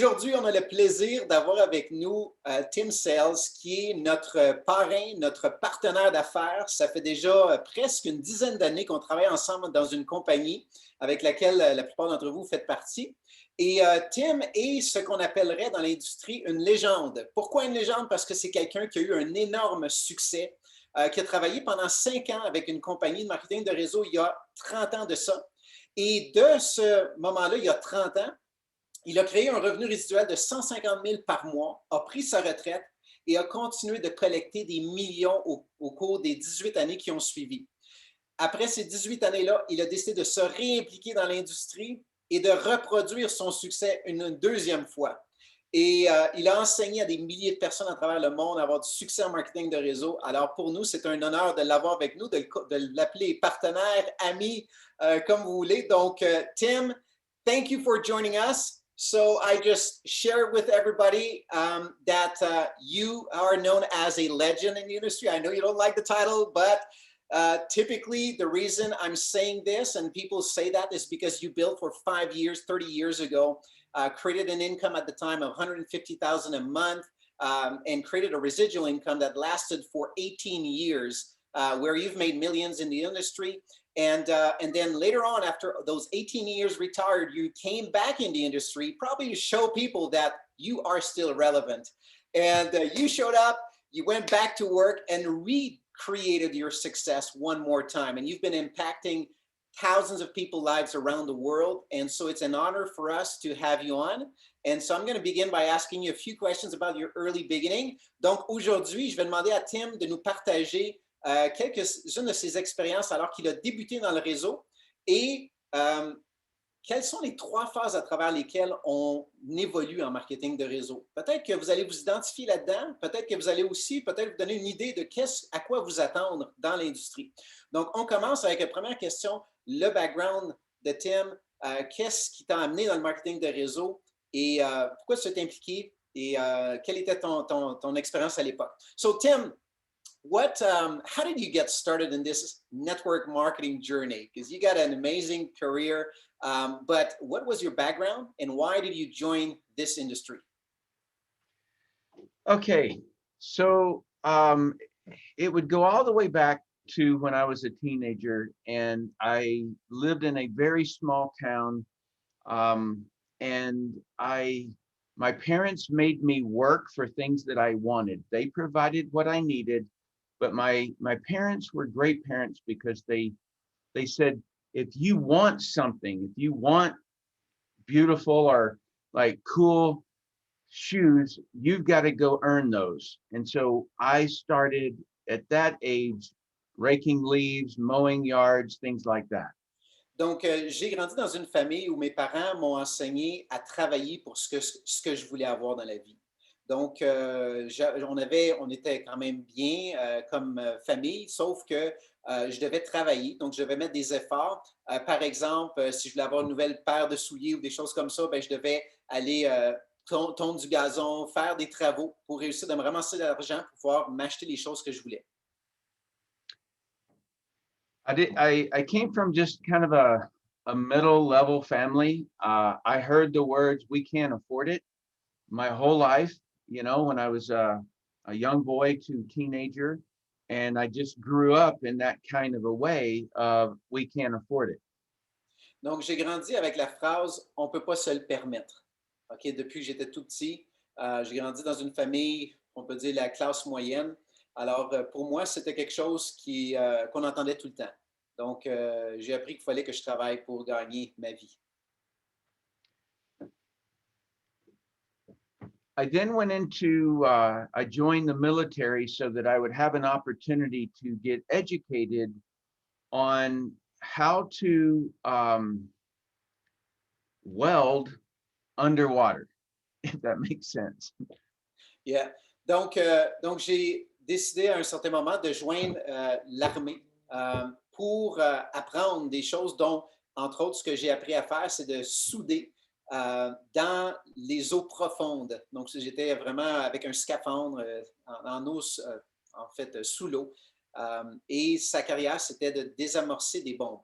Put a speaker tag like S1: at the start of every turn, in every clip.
S1: Aujourd'hui, on a le plaisir d'avoir avec nous Tim Sales, qui est notre parrain, notre partenaire d'affaires. Ça fait déjà presque une dizaine d'années qu'on travaille ensemble dans une compagnie avec laquelle la plupart d'entre vous faites partie. Et Tim est ce qu'on appellerait dans l'industrie une légende. Pourquoi une légende? Parce que c'est quelqu'un qui a eu un énorme succès, qui a travaillé pendant 5 ans avec une compagnie de marketing de réseau il y a 30 ans de ça. Et de ce moment-là, il y a 30 ans, il a créé un revenu résiduel de 150 000 par mois, a pris sa retraite et a continué de collecter des millions au cours des 18 années qui ont suivi. Après ces 18 années-là, il a décidé de se réimpliquer dans l'industrie et de reproduire son succès une deuxième fois. Et il a enseigné à des milliers de personnes à travers le monde à avoir du succès en marketing de réseau. Alors pour nous, c'est un honneur de l'avoir avec nous, de l'appeler partenaire, ami, comme vous voulez. Donc, Tim, thank you for joining us. So I just share with everybody that you are known as a legend in the industry. I know you don't like the title, but typically the reason I'm saying this and people say that is because you built for 5 years, 30 years ago, created an income at the time of $150,000 a month and created a residual income that lasted for 18 years where you've made millions in the industry. And then later on, after those 18 years retired, you came back in the industry, probably to show people that you are still relevant. And you showed up, you went back to work and recreated your success one more time. And you've been impacting thousands of people's lives around the world. And so it's an honor for us to have you on. And so I'm going to begin by asking you a few questions about your early beginning. Donc aujourd'hui, je vais demander à Tim de nous partager quelques-unes de ses expériences alors qu'il a débuté dans le réseau et quelles sont les 3 phases à travers lesquelles on évolue en marketing de réseau. Peut-être que vous allez vous identifier là-dedans, peut-être que vous allez aussi peut-être vous donner une idée de à quoi vous attendre dans l'industrie. Donc, on commence avec la première question, le background de Tim. Qu'est-ce qui t'a amené dans le marketing de réseau et pourquoi tu t'es impliqué et quelle était ton expérience à l'époque? So, Tim, how did you get started in this network marketing journey? Because you got an amazing career, but what was your background and why did you join this industry?
S2: Okay, so it would go all the way back to when I was a teenager, and I lived in a very small town, and my parents made me work for things that I wanted. They provided what I needed. But my parents were great parents because they said, if you want something, if you want beautiful or like cool shoes, you've got to go earn those. And so I started at that age, raking leaves, mowing yards, things like that.
S1: Donc, j'ai grandi dans une famille où mes parents m'ont enseigné à travailler pour ce que je voulais avoir dans la vie. Donc, on était quand même bien comme famille, sauf que je devais travailler, donc je devais mettre des efforts. Par exemple, si je voulais avoir une nouvelle paire de souliers ou des choses comme ça, ben, je devais aller tondre du gazon, faire des travaux pour réussir à me ramasser de l'argent pour pouvoir m'acheter les choses que je voulais.
S2: I came from just kind of a middle level family. I heard the words, we can't afford it, my whole life. You know, when I was a young boy to teenager, and I just grew up in that kind of a way of we can't afford it.
S1: Donc, j'ai grandi avec la phrase « on ne peut pas se le permettre ». Okay? Depuis que j'étais tout petit, j'ai grandi dans une famille, on peut dire la classe moyenne. Alors, pour moi, c'était quelque chose qu'on entendait tout le temps. Donc, j'ai appris qu'il fallait que je travaille pour gagner ma vie.
S2: I then went into, I joined the military so that I would have an opportunity to get educated on how to weld underwater, if that makes sense.
S1: Yeah. Donc j'ai décidé à un certain moment de joindre l'armée pour apprendre des choses dont, entre autres, ce que j'ai appris à faire, c'est de souder dans les eaux profondes. Donc, j'étais vraiment avec un scaphandre en eau, en fait, sous l'eau. Et sa carrière, c'était de désamorcer des bombes.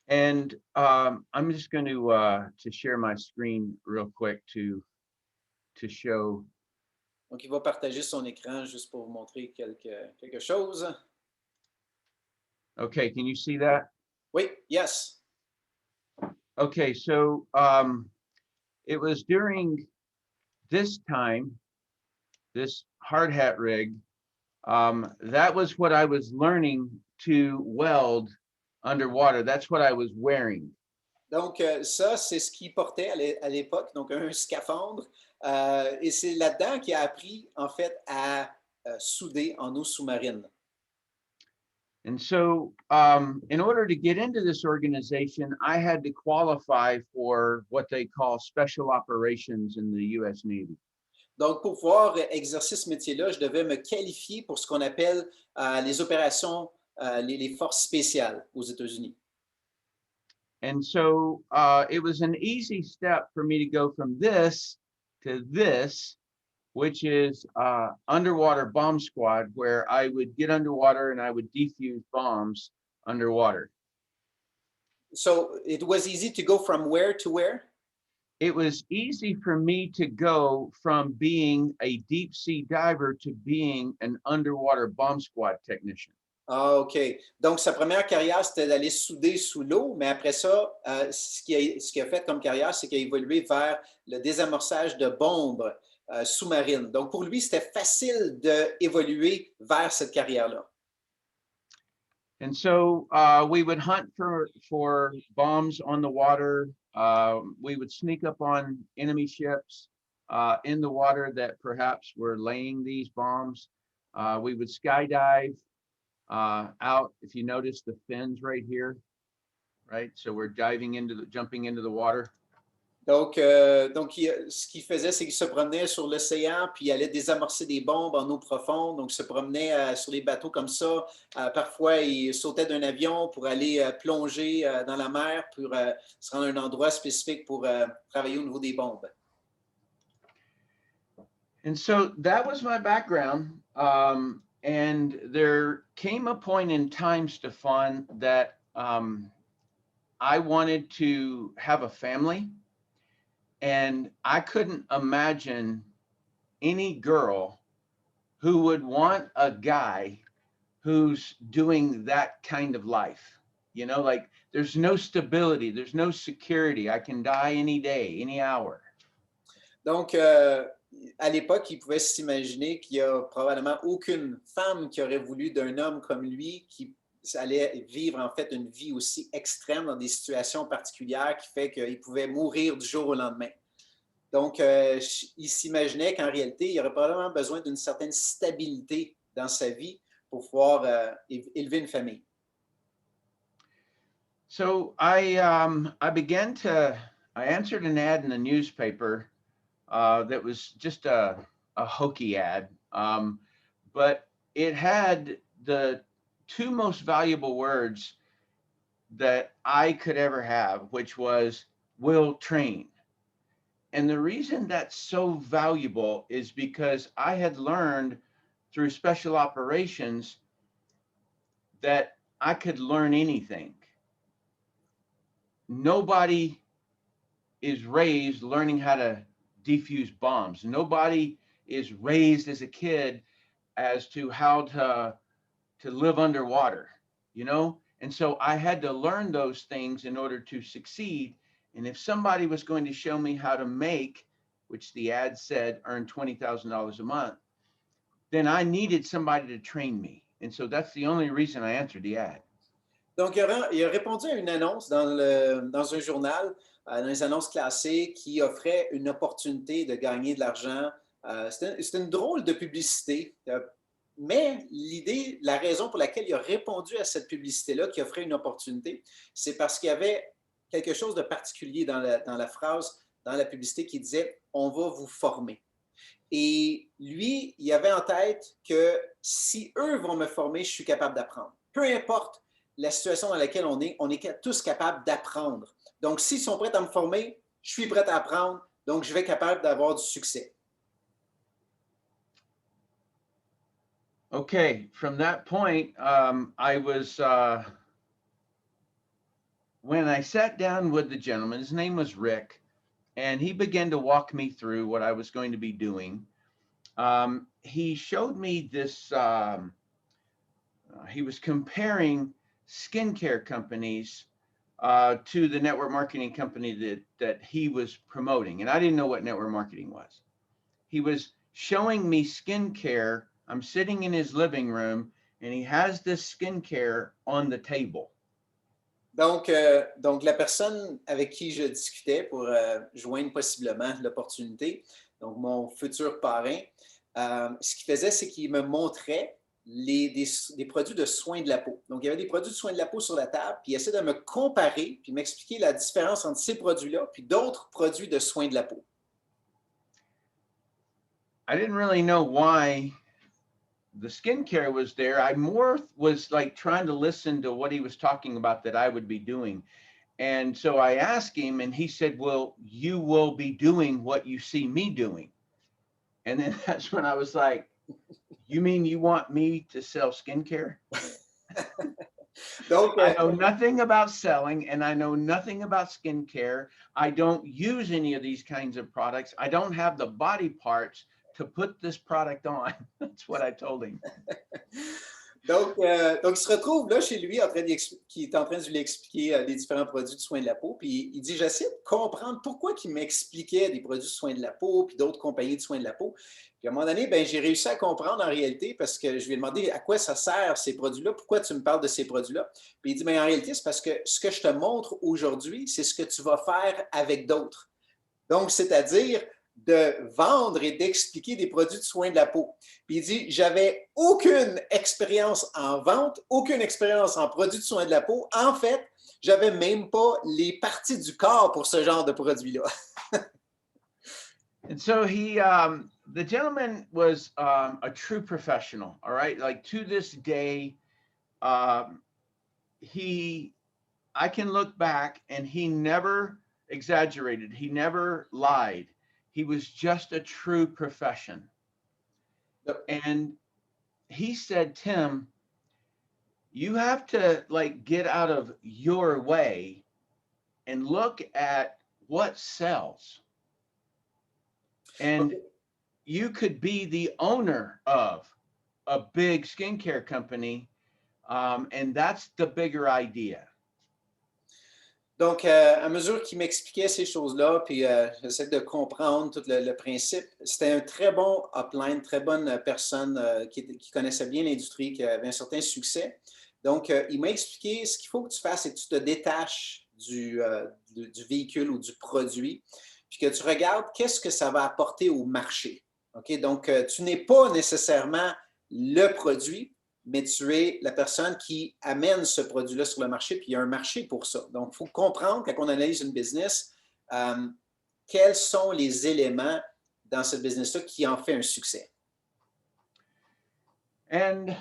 S2: And I'm just going to share my screen real quick to show.
S1: Donc, il va partager son écran juste pour vous montrer quelque chose.
S2: Okay, can you see that?
S1: Oui, yes.
S2: Okay, so it was during this time, this hard hat rig, that was what I was learning to weld underwater. That's what I was wearing.
S1: Donc, ça, c'est ce qu'il portait à l'époque, donc un scaphandre. Et c'est là-dedans qu'il a appris, en fait, à souder en eau sous-marine.
S2: And so, in order to get into this organization, I had to qualify for what they call special operations in the US Navy.
S1: Donc, pour pouvoir exercer ce métier-là, je devais me qualifier pour ce qu'on appelle les opérations, les forces spéciales aux États-Unis.
S2: And so it was an easy step for me to go from this to this, which is underwater bomb squad, where I would get underwater and I would defuse bombs underwater.
S1: So it was easy to go from where to where?
S2: It was easy for me to go from being a deep sea diver to being an underwater bomb squad technician.
S1: Ah, OK. Donc, sa première carrière, c'était d'aller souder sous l'eau, mais après ça, ce qu'il a fait comme carrière, c'est qu'il a évolué vers le désamorçage de bombes sous-marines. Donc, pour lui, c'était facile d'évoluer vers cette carrière-là.
S2: And so we would hunt for bombs on the water. We would sneak up on enemy ships in the water that perhaps were laying these bombs. We would skydive out. If you notice the fins right here, right? So we're jumping into the water.
S1: Donc, ce qu'il faisait, c'est qu'il se promenait sur l'océan, puis il allait désamorcer des bombes en eau profonde. Donc, il se promenait sur les bateaux comme ça. Parfois, il sautait d'un avion pour aller plonger dans la mer pour se rendre à un endroit spécifique pour travailler au niveau des bombes.
S2: And so that was my background. And there came a point in time, Stéphane, that I wanted to have a family. And I couldn't imagine any girl who would want a guy who's doing that kind of life. You know, like there's no stability, there's no security. I can die any day, any hour.
S1: Donc, à l'époque, il pouvait s'imaginer qu'il n'y a probablement aucune femme qui aurait voulu d'un homme comme lui qui allait vivre en fait une vie aussi extrême dans des situations particulières qui fait qu'il pouvait mourir du jour au lendemain. Donc, il s'imaginait qu'en réalité, il aurait probablement besoin d'une certaine stabilité dans sa vie pour pouvoir élever une famille.
S2: So I answered an ad in the newspaper that was just a hokey ad, but it had the two most valuable words that I could ever have, which was "will train." And the reason that's so valuable is because I had learned through special operations that I could learn anything. Nobody is raised learning how to defuse bombs. Nobody is raised as a kid as to how to live underwater, you know? And so I had to learn those things in order to succeed. And if somebody was going to show me how to make, which the ad said earn $20,000 a month, then I needed somebody to train me. And so that's the only reason I answered the ad.
S1: Donc, il a répondu à une annonce dans un journal, dans les annonces classées, qui offrait une opportunité de gagner de l'argent. C'était une drôle de publicité. Mais l'idée, la raison pour laquelle il a répondu à cette publicité-là qui offrait une opportunité, c'est parce qu'il y avait quelque chose de particulier dans la phrase, dans la publicité qui disait « On va vous former ». Et lui, il avait en tête que si eux vont me former, je suis capable d'apprendre. Peu importe la situation dans laquelle on est tous capables d'apprendre. Donc, s'ils sont prêts à me former, je suis prêt à apprendre, donc je vais être capable d'avoir du succès.
S2: Okay, from that point, I was when I sat down with the gentleman, his name was Rick, and he began to walk me through what I was going to be doing. He showed me this, he was comparing skincare companies to the network marketing company that he was promoting. And I didn't know what network marketing was. He was showing me skincare. I'm sitting in his living room and he has this skincare on the table.
S1: Donc la personne avec qui je discutais pour joindre possiblement l'opportunité, donc mon futur parrain, ce qu'il faisait, c'est qu'il me montrait des produits de soins de la peau. Donc, il y avait des produits de soins de la peau sur la table, puis il essaie de me comparer, puis m'expliquer la différence entre ces produits-là, puis d'autres produits de soins de la peau.
S2: I didn't really know why the skincare was there. I more was like trying to listen to what he was talking about that I would be doing. And so I asked him and he said, well, you will be doing what you see me doing. And then that's when I was like, you mean you want me to sell skincare?
S1: Donc,
S2: I know nothing about selling and I know nothing about skincare. I don't use any of these kinds of products. I don't have the body parts to put this product on. That's what I told him.
S1: Donc, il se retrouve là chez lui qui est en train de lui expliquer les différents produits de soins de la peau. Puis il dit, j'essaie de comprendre pourquoi il m'expliquait des produits de soins de la peau puis d'autres compagnies de soins de la peau. Puis à un moment donné, ben, j'ai réussi à comprendre en réalité parce que je lui ai demandé à quoi ça sert ces produits-là, pourquoi tu me parles de ces produits-là. Puis il dit, ben, en réalité, c'est parce que ce que je te montre aujourd'hui, c'est ce que tu vas faire avec d'autres. Donc, c'est-à-dire de vendre et d'expliquer des produits de soins de la peau. Puis il dit, j'avais aucune expérience en vente, aucune expérience en produits de soins de la peau. En fait, j'avais même pas les parties du corps pour ce genre de produit-là.
S2: And so the gentleman was a true professional, all right? Like to this day, I can look back and he never exaggerated. He never lied. He was just a true profession. Yep. And he said, Tim, you have to like get out of your way and look at what sells. And you could be the owner of a big skincare company. And that's the bigger idea.
S1: Donc, à mesure qu'il m'expliquait ces choses-là, puis j'essaie de comprendre tout le principe, c'était un très bon upline, très bonne personne qui connaissait bien l'industrie, qui avait un certain succès. Donc, il m'a expliqué ce qu'il faut que tu fasses, c'est que tu te détaches du véhicule ou du produit, puis que tu regardes qu'est-ce que ça va apporter au marché. Okay? Donc, tu n'es pas nécessairement le produit, mais tu es la personne qui amène ce produit-là sur le marché, puis il y a un marché pour ça. Donc, il faut comprendre, quand on analyse une business, quels sont les éléments dans cette business-là qui en fait un succès.
S2: And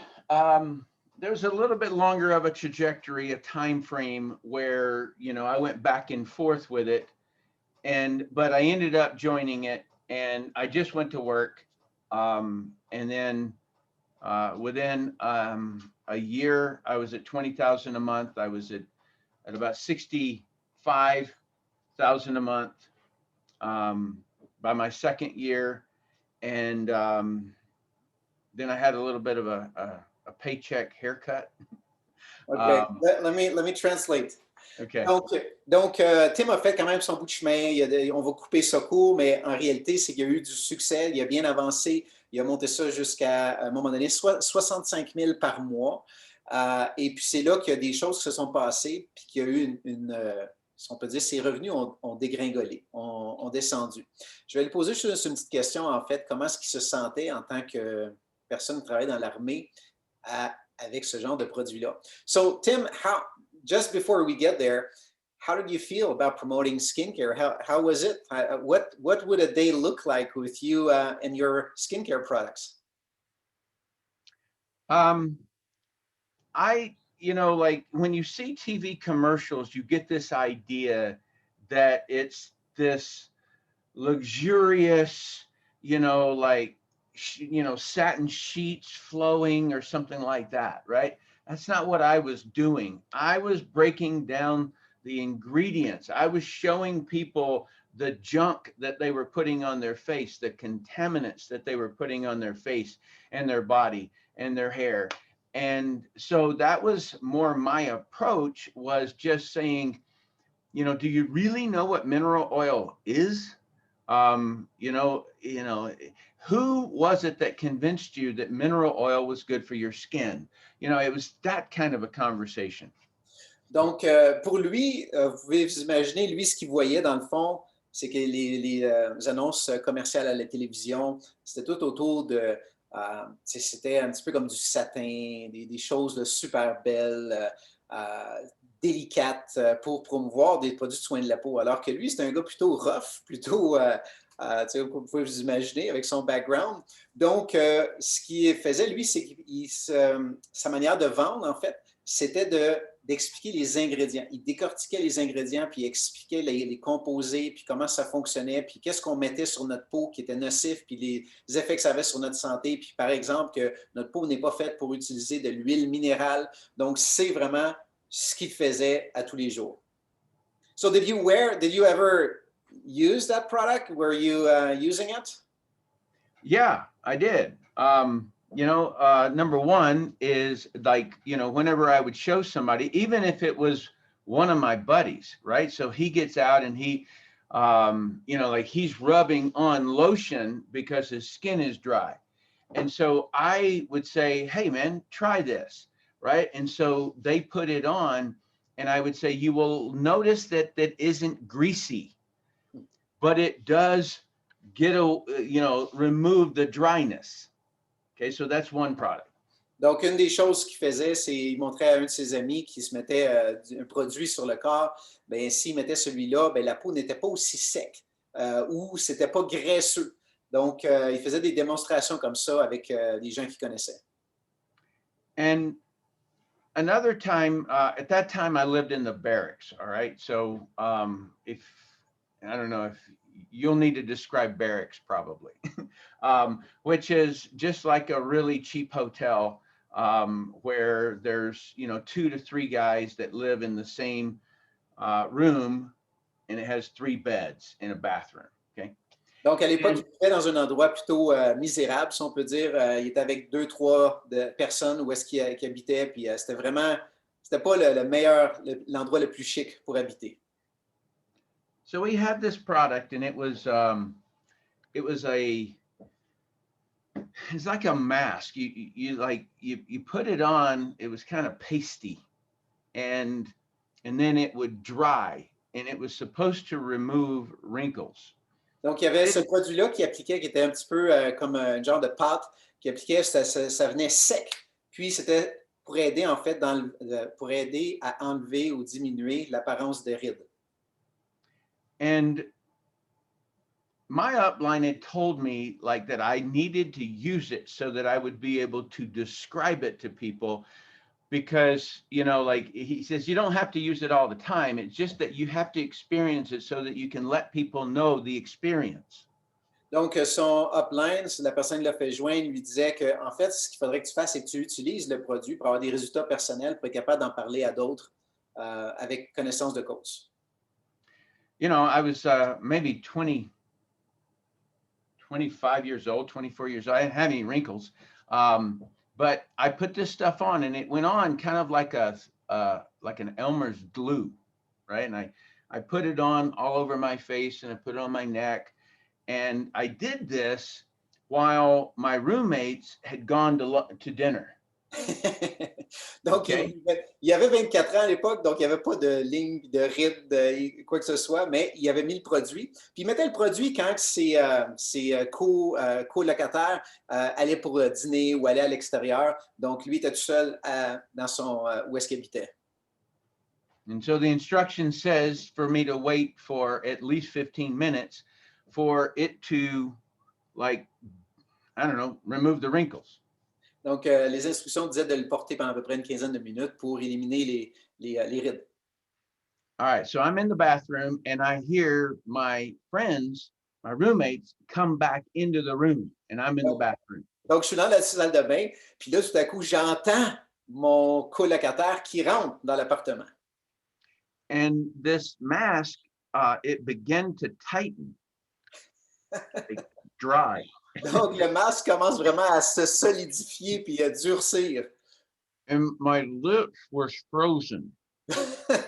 S2: there's a little bit longer of a trajectory, a time frame where, you know, I went back and forth with it, but I ended up joining it, and I just went to work, and then within a year, I was at 20,000 a month. I was at about 65,000 a month by my second year, and then I had a little bit of a paycheck haircut.
S1: Okay, let me translate.
S2: Okay.
S1: Donc, Tim a fait quand même son bout de chemin. On va couper ça court, mais en réalité, c'est qu'il y a eu du succès. Il a bien avancé. Il a monté ça jusqu'à un moment donné, 65 000 par mois. Et puis, c'est là qu'il y a des choses qui se sont passées, puis qu'il y a eu si on peut dire, ses revenus ont dégringolé, ont descendu. Je vais lui poser juste une petite question, en fait. Comment est-ce qu'il se sentait en tant que personne qui travaille dans l'armée avec ce genre de produit-là? So, Tim, just before we get there, how did you feel about promoting skincare? How was it? What would a day look like with you and your skincare products?
S2: You know, like when you see TV commercials, you get this idea that it's this luxurious, you know, like, you know, satin sheets flowing or something like that, right? That's not what I was doing. I was breaking down the ingredients. I was showing people the junk that they were putting on their face, the contaminants that they were putting on their face and their body and their hair. And so that was more my approach, was just saying, do you really know what mineral oil is? Who was it that convinced you that mineral oil was good for your skin? It was that kind of a conversation.
S1: Donc, pour lui, vous pouvez vous imaginer, lui, ce qu'il voyait dans le fond, c'est que les annonces commerciales à la télévision, c'était tout autour de, c'était un petit peu comme du satin, des choses là, super belles, délicates pour promouvoir des produits de soins de la peau. Alors que lui, c'est un gars plutôt rough, plutôt, vous pouvez vous imaginer avec son background. Donc, ce qu'il faisait, lui, c'est que sa manière de vendre, en fait, c'était d'expliquer les ingrédients. Il décortiquait les ingrédients, puis il expliquait les composés, puis comment ça fonctionnait, puis qu'est-ce qu'on mettait sur notre peau qui était nocif, puis les effets que ça avait sur notre santé. Puis par exemple, que notre peau n'est pas faite pour utiliser de l'huile minérale. Donc, c'est vraiment ce qu'il faisait à tous les jours. So did you ever use that product? Were you using it?
S2: Yeah, I did. Number one is like, whenever I would show somebody, even if it was one of my buddies, right? So he gets out and he, like he's rubbing on lotion because his skin is dry. And so I would say, hey man, try this, right? And so they put it on and I would say, you will notice that isn't greasy, but it does remove the dryness. Okay, so that's one product.
S1: Donc, une des choses qu'il faisait, c'est qu'il montrait à un de ses amis qui se mettait un produit sur le corps. Bien, s'il mettait celui-là, bien, la peau n'était pas aussi sec ou c'était pas graisseux. Donc, il faisait des démonstrations comme ça avec des gens qu'il connaissait.
S2: And another time, at that time, I lived in the barracks. All right, so I don't know if you'll need to describe barracks probably, which is just like a really cheap hotel where there's 2 to 3 guys that live in the same room, and it has 3 beds in a bathroom. Okay.
S1: Donc, à l'époque, il vivait dans un endroit plutôt misérable, si on peut dire. Il était avec 2-3 personnes où est-ce qu'il habitait, puis c'était pas le meilleur, l'endroit le plus chic pour habiter.
S2: So we had this product, and it's like a mask. You put it on. It was kind of pasty, and then it would dry, and it was supposed to remove wrinkles.
S1: Donc, il y avait ce produit-là qui appliquait, qui était un petit peu comme un genre de pâte qui appliquait, ça venait sec. Puis, c'était pour aider, en fait, pour aider à enlever ou diminuer l'apparence des rides.
S2: And my upline had told me like that I needed to use it so that I would be able to describe it to people, because, like he says, you don't have to use it all the time. It's just that you have to experience it so that you can let people know the experience.
S1: Donc, son upline, la personne qui l'a fait joindre, lui disait que, en fait, ce qu'il faudrait que tu fasses, c'est que tu utilises le produit pour avoir des résultats personnels, pour être capable d'en parler à d'autres avec connaissance de cause.
S2: I was maybe 25 years old, 24 years old. I didn't have any wrinkles. But I put this stuff on, and it went on kind of like an Elmer's glue, right? And I put it on all over my face, and I put it on my neck. And I did this while my roommates had gone to dinner.
S1: Donc,
S2: okay.
S1: Il avait 24 ans à l'époque, donc il n'y avait pas de ligne, de rides, quoi que ce soit, mais il avait mis le produit. Puis il mettait le produit quand ses colocataires allaient pour dîner ou allaient à l'extérieur. Donc, lui était tout seul dans son où est-ce qu'il habitait.
S2: And so the instruction says for me to wait for at least 15 minutes for it to, like, I don't know, remove the wrinkles.
S1: Donc, les instructions disaient de le porter pendant à peu près une quinzaine de minutes pour éliminer les rides.
S2: All right, so I'm in the bathroom and I hear my friends, my roommates, come back into the room, and I'm in the bathroom.
S1: Donc, je suis dans la salle de bain, puis là, tout à coup, j'entends mon colocataire qui rentre dans l'appartement.
S2: and this mask, it began to tighten, like dry.
S1: Donc, le masque commence vraiment à se solidifier puis à durcir.
S2: And my lips were frozen.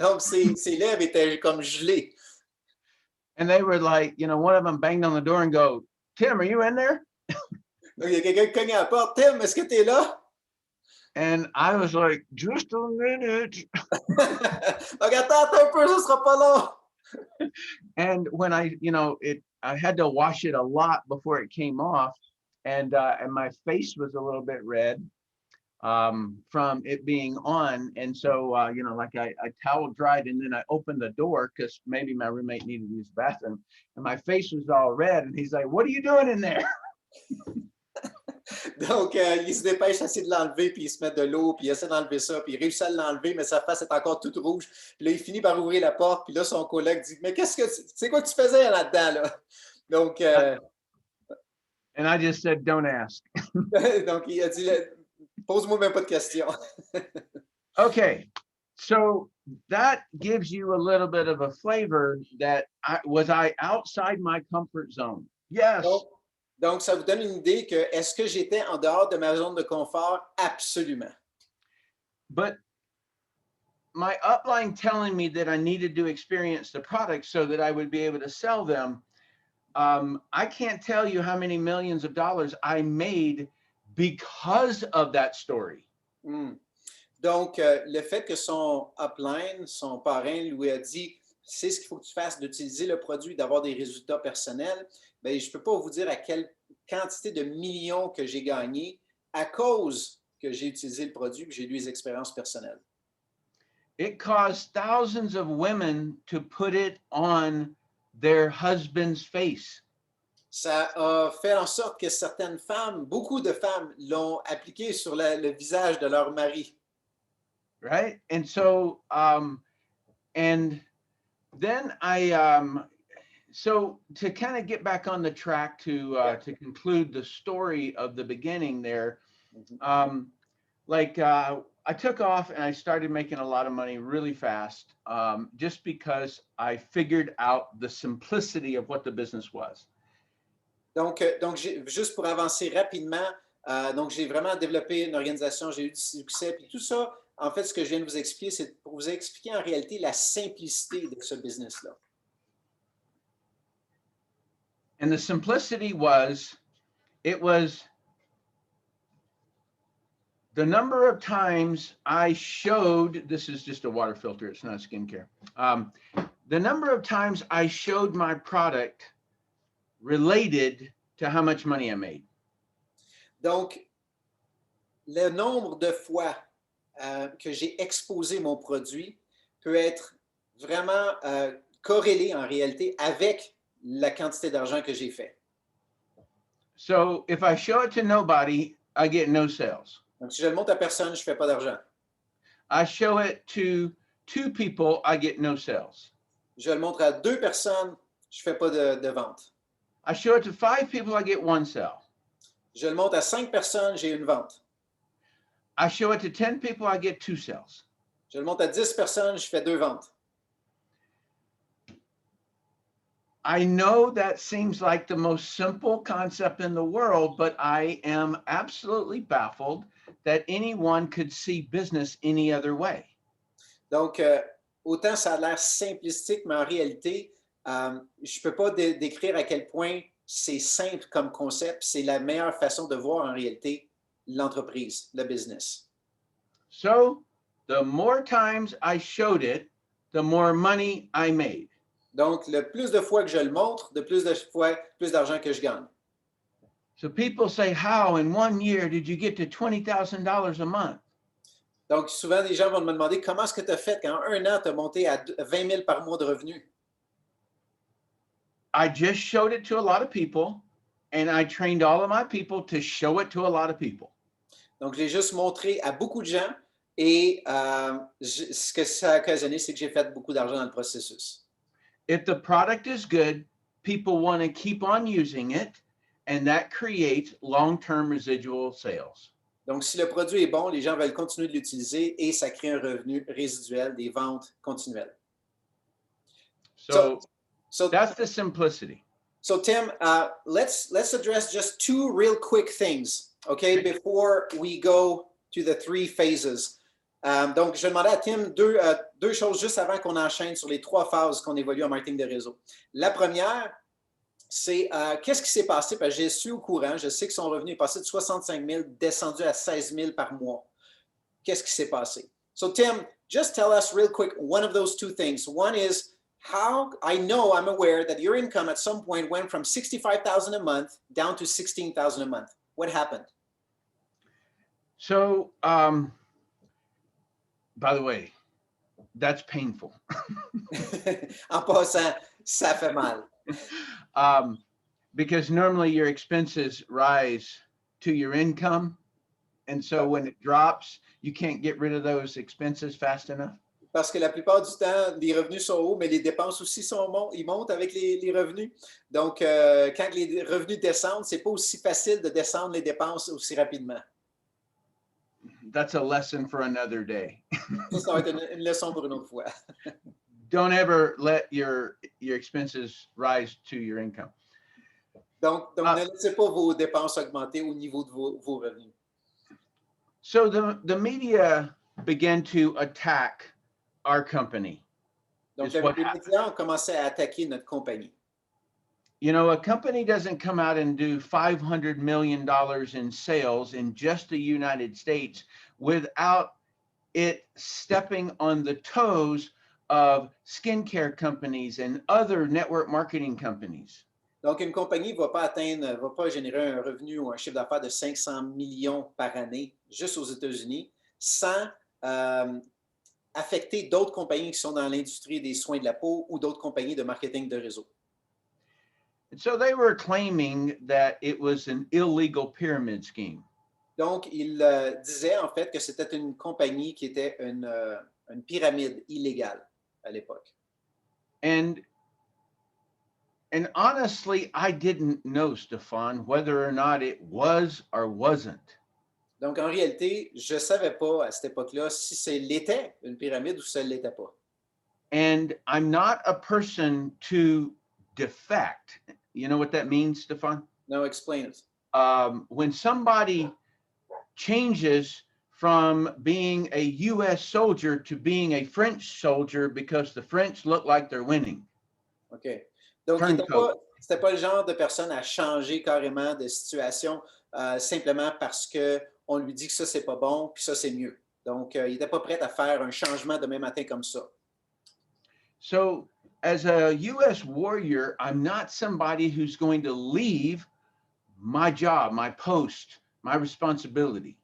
S1: Donc, ses lèvres étaient comme gelées.
S2: And they were like, you know, one of them banged on the door and go, Tim, are you in there?
S1: Donc, il y a quelqu'un qui cogne à la porte. Tim, est-ce que tu es là?
S2: And I was like, just a minute.
S1: Donc, attends un peu, ce sera pas long.
S2: And when I had to wash it a lot before it came off. And my face was a little bit red from it being on. And so, I towel dried and then I opened the door because maybe my roommate needed to use the bathroom. And my face was all red. And he's like, what are you doing in there?
S1: Donc, il se dépêche à essayer de l'enlever, puis il se met de l'eau, puis il essaie d'enlever ça, puis il réussit à l'enlever, mais sa face est encore toute rouge. Puis là, il finit par ouvrir la porte, puis là, son collègue dit, mais c'est quoi que tu faisais là-dedans, là? Donc,
S2: and I just said, don't ask.
S1: donc, il a dit, pose-moi même pas de questions.
S2: Okay, so that gives you a little bit of a flavor that was I outside my comfort zone? Yes.
S1: Donc, ça vous donne une idée que est-ce que j'étais en dehors de ma zone de confort? Absolument.
S2: But my upline telling me that I needed to experience the product so that I would be able to sell them, I can't tell you how many millions of dollars I made because of that story.
S1: Donc, le fait que son upline, son parrain, lui a dit, c'est ce qu'il faut que tu fasses, d'utiliser le produit, d'avoir des résultats personnels, bien, je ne peux pas vous dire à quelle quantité de millions que j'ai gagné à cause que j'ai utilisé le produit et que j'ai eu les expériences personnelles.
S2: It caused thousands of women to put it on their husband's face.
S1: Ça a fait en sorte que certaines femmes, beaucoup de femmes, l'ont appliqué sur le visage de leur mari.
S2: Right? And so, and then so to kind of get back on the track to conclude the story of the beginning there, I took off and I started making a lot of money really fast, just because I figured out the simplicity of what the business was.
S1: Donc juste pour avancer rapidement, donc j'ai vraiment développé une organisation, j'ai eu du succès, puis tout ça, en fait, ce que je viens de vous expliquer, c'est pour vous expliquer en réalité la simplicité de ce business-là.
S2: And the simplicity was, it was the number of times I showed, this is just a water filter, it's not skincare. The number of times I showed my product related to how much money I made.
S1: Donc, le nombre de fois que j'ai exposé mon produit peut être vraiment corrélé en réalité avec la quantité d'argent que j'ai fait.
S2: So if I show it to nobody, I get no sales.
S1: Donc, si je le montre à personne, je ne fais pas d'argent.
S2: I show it to 2 people, I get no sales.
S1: Je le montre à 2 personnes, je ne fais pas de vente.
S2: I show it to 5 people, I get 1 sale.
S1: Je le montre à 5 personnes, j'ai une vente.
S2: I show it to 10 people, I get 2 sales.
S1: Je le montre à 10 personnes, je fais 2 ventes.
S2: I know that seems like the most simple concept in the world, but I am absolutely baffled that anyone could see business any other way.
S1: Donc, autant ça a l'air simplistique, mais en réalité, je ne peux pas décrire à quel point c'est simple comme concept. C'est la meilleure façon de voir en réalité l'entreprise, le business.
S2: So, the more times I showed it, the more money I made.
S1: Donc, le plus de fois que je le montre, de plus de fois, plus d'argent que je gagne.
S2: So people say, how in 1 year did you get to $20,000 a month?
S1: Donc, souvent, les gens vont me demander comment est-ce que tu as fait quand en 1 an, tu as monté à 20 000 par mois de revenus.
S2: I just showed it to a lot of people, and I trained all of my people to show it to a lot of people.
S1: Donc, j'ai juste montré à beaucoup de gens et ce que ça a occasionné, c'est que j'ai fait beaucoup d'argent dans le processus.
S2: If the product is good, people want to keep on using it, and that creates long-term residual sales.
S1: Donc, si le produit est bon, les gens veulent continuer de l'utiliser et ça crée un revenu résiduel, des ventes continuelles.
S2: So
S1: So
S2: that's the simplicity.
S1: So Tim, let's address just two real quick things, okay, before we go to the three phases. Donc, je demandais à Tim deux choses juste avant qu'on enchaîne sur les trois phases qu'on évolue en marketing de réseau. La première, c'est qu'est-ce qui s'est passé? Parce que je suis au courant, je sais que son revenu est passé de 65 000, descendu à 16 000 par mois. Qu'est-ce qui s'est passé? So Tim, just tell us real quick one of those two things. One is, how I'm aware that your income at some point went from 65,000 a month down to 16,000 a month. What happened?
S2: So, by the way, that's painful.
S1: En passant, ça fait mal.
S2: Because normally your expenses rise to your income. And so when it drops, you can't get rid of those expenses fast enough.
S1: Parce que la plupart du temps, les revenus sont hauts, mais les dépenses aussi ils montent avec les revenus. Donc, quand les revenus descendent, c'est pas aussi facile de descendre les dépenses aussi rapidement.
S2: That's a lesson for another day.
S1: Ça va être une leçon pour une autre fois.
S2: Don't ever let your expenses rise to your income.
S1: Donc ne laissez pas vos dépenses augmenter au niveau de vos revenus.
S2: So the media began to attack our company.
S1: Donc, les médias ont commencé à attaquer notre compagnie.
S2: You know, a company doesn't come out and do $500 million in sales in just the United States without it stepping on the toes of skincare companies and other network marketing companies.
S1: Donc, une compagnie ne va pas générer un revenu ou un chiffre d'affaires de 500 millions par année juste aux États-Unis sans affecter d'autres compagnies qui sont dans l'industrie des soins de la peau ou d'autres compagnies de marketing de réseau.
S2: And so they were claiming that it was an illegal pyramid scheme.
S1: Donc, ils disaient en fait que c'était une compagnie qui était une pyramide illégale à l'époque.
S2: And honestly, I didn't know, Stéphane, whether or not it was or wasn't.
S1: Donc, en réalité, je ne savais pas à cette époque-là si ça l'était une pyramide ou si ça ne l'était pas.
S2: And I'm not a person to defect. You know what that means, Stéphane?
S1: No, explain it.
S2: When somebody changes from being a U.S. soldier to being a French soldier because the French look like they're winning.
S1: OK. Donc, c'était pas le genre de personne à changer carrément de situation simplement parce qu'on lui dit que ça, c'est pas bon, puis ça, c'est mieux. Donc, il n'était pas prêt à faire un changement demain matin comme ça.
S2: So, as a U.S. warrior, I'm not somebody who's going to leave my job, my post, my responsibility.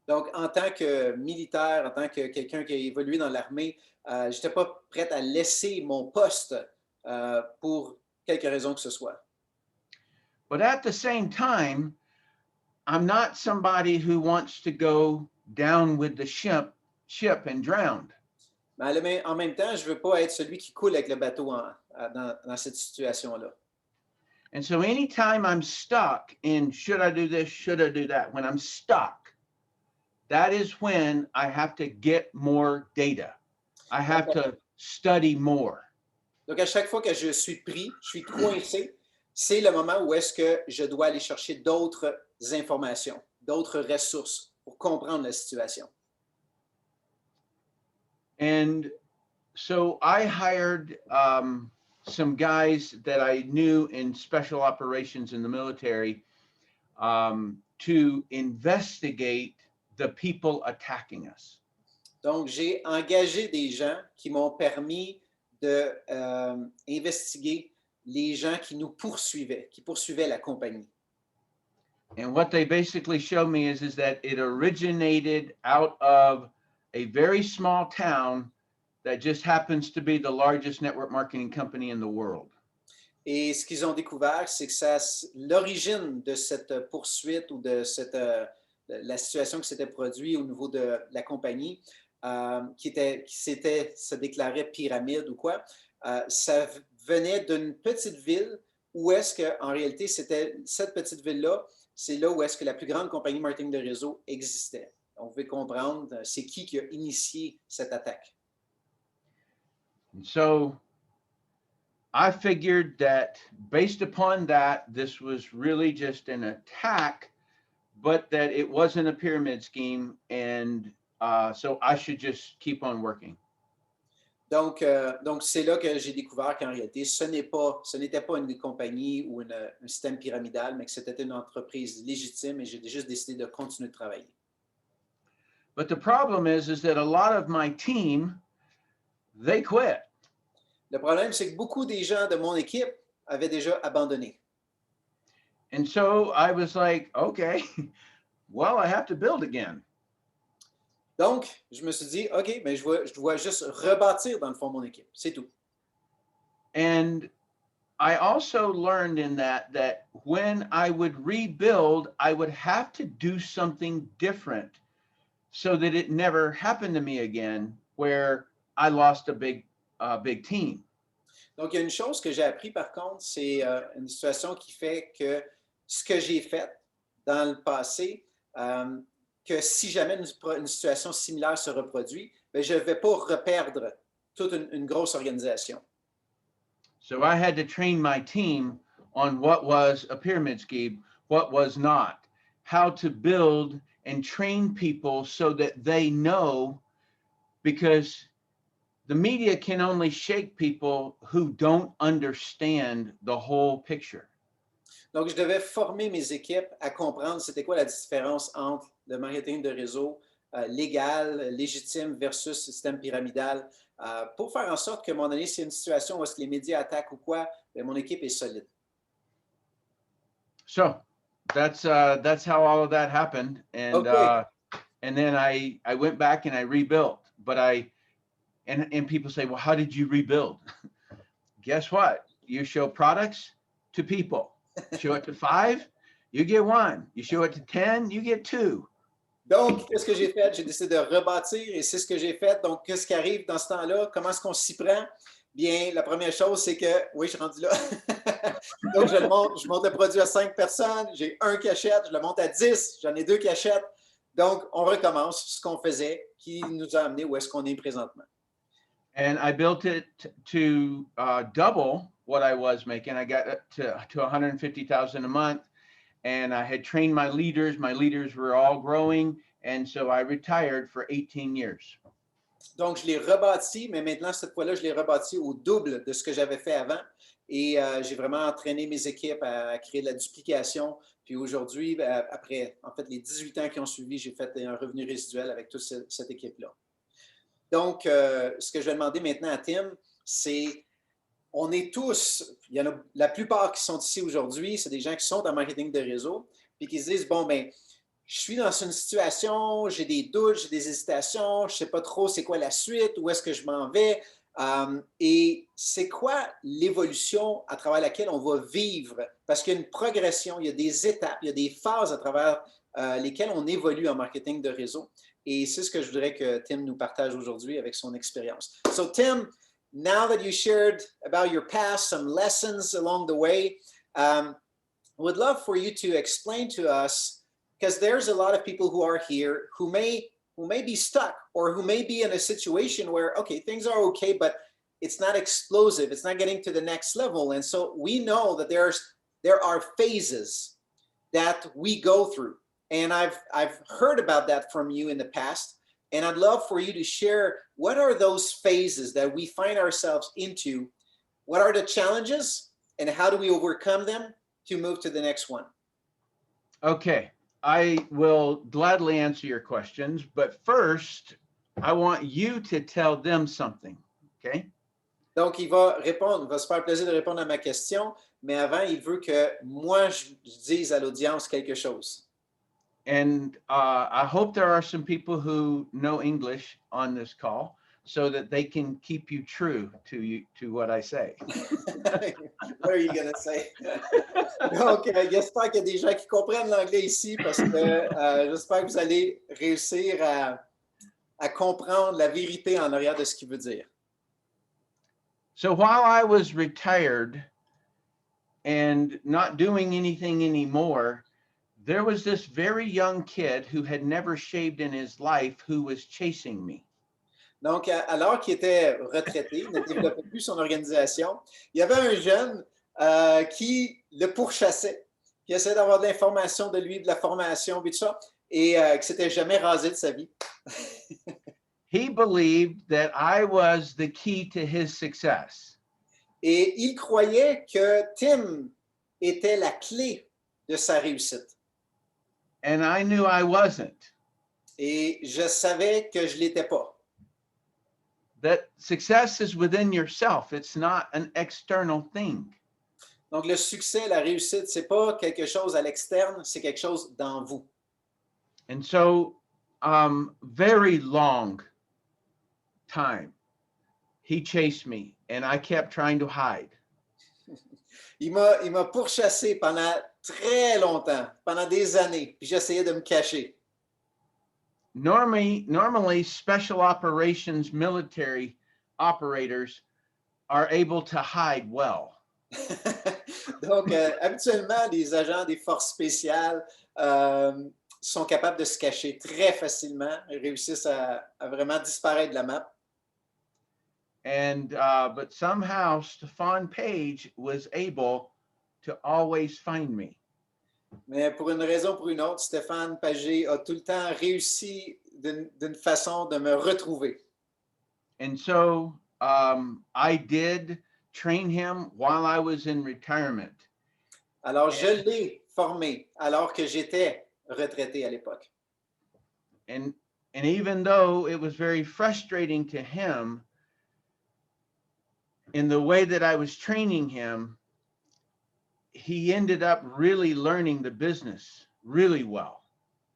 S1: Donc, en tant que militaire, en tant que quelqu'un qui a évolué dans l'armée, je n'étais pas prêt à laisser mon poste pour quelque raison que ce soit.
S2: But at the same time, I'm not somebody who wants to go down with the ship and drown.
S1: Mais en même temps, je ne veux pas être celui qui coule avec le bateau dans cette situation-là.
S2: And so anytime I'm stuck in should I do this, should I do that, when I'm stuck, that is when I have to get more data. I have to study more.
S1: Donc, à chaque fois que je suis pris, je suis coincé, c'est le moment où est-ce que je dois aller chercher d'autres informations, d'autres ressources pour comprendre la situation.
S2: And so I hired some guys that I knew in special operations in the military to investigate the people attacking us.
S1: Donc, j'ai engagé des gens qui m'ont permis de investiguer les gens qui nous poursuivaient, qui poursuivaient la compagnie.
S2: And what they basically showed me is that it originated out of a very small town that just happens to be the largest network marketing company in the world.
S1: Et ce qu'ils ont découvert, c'est que l'origine de cette poursuite ou de la situation qui s'était produite au niveau de la compagnie, qui se déclarait pyramide ou quoi, ça venait d'une petite ville où est-ce qu'en réalité, c'était cette petite ville-là, c'est là où est-ce que la plus grande compagnie marketing de réseau existait. Donc, vous pouvez comprendre, c'est qui a initié cette attaque.
S2: And so I figured that based upon that, this was really just an attack, but that it wasn't a pyramid scheme, and so I should just keep on working.
S1: Donc c'est là que j'ai découvert qu'en réalité, ce n'était pas une compagnie ou un système pyramidal, mais que c'était une entreprise légitime et j'ai juste décidé de continuer de travailler.
S2: But the problem is that a lot of my team, they quit.
S1: Le problème, c'est que beaucoup des gens de mon équipe avaient déjà abandonné.
S2: And so I was like, okay, well, I have to build again.
S1: Donc, je me suis dit, OK, mais je dois juste rebâtir dans le fond mon équipe. C'est tout.
S2: And I also learned in that when I would rebuild, I would have to do something different so that it never happened to me again, where I lost a big team.
S1: Donc, il y a une chose que j'ai appris par contre, c'est une situation qui fait que ce que j'ai fait dans le passé, que si jamais une situation similaire se reproduit, bien, je ne vais pas reperdre toute une grosse organisation.
S2: So I had to train my team on what was a pyramid scheme, what was not, how to build and train people so that they know, because the media can only shake people who don't understand the whole picture.
S1: Donc, je devais former mes équipes à comprendre c'était quoi la différence entre le marketing de réseau légal, légitime versus système pyramidal, pour faire en sorte que, à un moment donné, s'il y a une situation où est-ce que les médias attaquent ou quoi, bien, mon équipe est solide.
S2: So that's how all of that happened, and
S1: Okay.
S2: And then I went back and I rebuilt. But and people say, well, how did you rebuild? Guess what? You show products to people. Show it to 5, you get 1. You show it to 10, you get 2.
S1: Donc, qu'est-ce que j'ai fait? J'ai décidé de rebâtir et c'est ce que j'ai fait. Donc, qu'est-ce qui arrive dans ce temps-là? Comment est-ce qu'on s'y prend? Bien, la première chose, c'est que, oui, je suis rendu là. Donc, je monte le produit à 5 personnes, j'ai 1 cachette, je le monte à 10, j'en ai 2 cachettes. Donc, on recommence ce qu'on faisait qui nous a amené où est-ce qu'on est présentement.
S2: And I built it to double what I was making. I got to 150,000 a month, and I had trained my leaders. My leaders were all growing, and so I retired for 18 years.
S1: Donc, je l'ai rebâti, mais maintenant, cette fois-là, je l'ai rebâti au double de ce que j'avais fait avant. Et j'ai vraiment entraîné mes équipes à créer de la duplication. Puis aujourd'hui, après, en fait, les 18 ans qui ont suivi, j'ai fait un revenu résiduel avec toute cette équipe-là. Donc, ce que je vais demander maintenant à Tim, c'est, on est tous, il y en a la plupart qui sont ici aujourd'hui, c'est des gens qui sont en marketing de réseau, puis qui se disent, bon, ben, je suis dans une situation, j'ai des doutes, j'ai des hésitations, je ne sais pas trop c'est quoi la suite, où est-ce que je m'en vais, et c'est quoi l'évolution à travers laquelle on va vivre, parce qu'il y a une progression, il y a des étapes, il y a des phases à travers lesquelles on évolue en marketing de réseau. Et c'est ce que je voudrais que Tim nous partage aujourd'hui avec son expérience. So Tim, now that you shared about your past, some lessons along the way, I would love for you to explain to us, because there's a lot of people who are here who may be stuck or who may be in a situation where, okay, things are okay, but it's not explosive. It's not getting to the next level. And so we know that there are phases that we go through. And I've heard about that from you in the past. And I'd love for you to share, what are those phases that we find ourselves into? What are the challenges and how do we overcome them to move to the next one?
S2: Okay. I will gladly answer your questions, but first, I want you to tell them something, okay?
S1: Donc, il va se faire plaisir de répondre à ma question, mais avant, il veut que moi, je dise à l'audience quelque chose.
S2: And I hope there are some people who know English on this call so that they can keep you true to what I say.
S1: What are you going to say? Donc, j'espère qu'il y a des gens qui comprennent l'anglais ici parce que j'espère que vous allez réussir à comprendre la vérité en arrière de ce qu'il veut dire.
S2: So while I was retired and not doing anything anymore, there was this very young kid who had never shaved in his life who was chasing me.
S1: Donc, alors qu'il était retraité, ne développait plus son organisation, il y avait un jeune qui le pourchassait, qui essayait d'avoir de l'information de lui, de la formation, puis tout ça, et qui s'était jamais rasé de sa vie.
S2: He believed that I was the key to his success.
S1: Et il croyait que Tim était la clé de sa réussite.
S2: And I knew I wasn't.
S1: Et je savais que je ne l'étais pas.
S2: That success is within yourself. It's not an external thing.
S1: Donc, le succès, la réussite, ce n'est pas quelque chose à l'externe, c'est quelque chose dans vous.
S2: And so, very long time, he chased me and I kept trying to hide.
S1: Il m'a pourchassé pendant très longtemps, pendant des années, puis j'essayais de me cacher.
S2: Normally, special operations military operators are able to hide well.
S1: Donc, habituellement, les agents des forces spéciales sont capables de se cacher très facilement et réussissent à vraiment disparaître de la map.
S2: And but somehow Stéphane Pagé was able to always find me.
S1: Mais pour une raison ou pour une autre, Stéphane Pagé a tout le temps réussi d'une façon de me retrouver.
S2: And so I did train him while I was in retirement.
S1: Alors, je l'ai formé alors que j'étais retraité à l'époque.
S2: And even though it was very frustrating to him in the way that I was training him, he ended up really learning the business really well.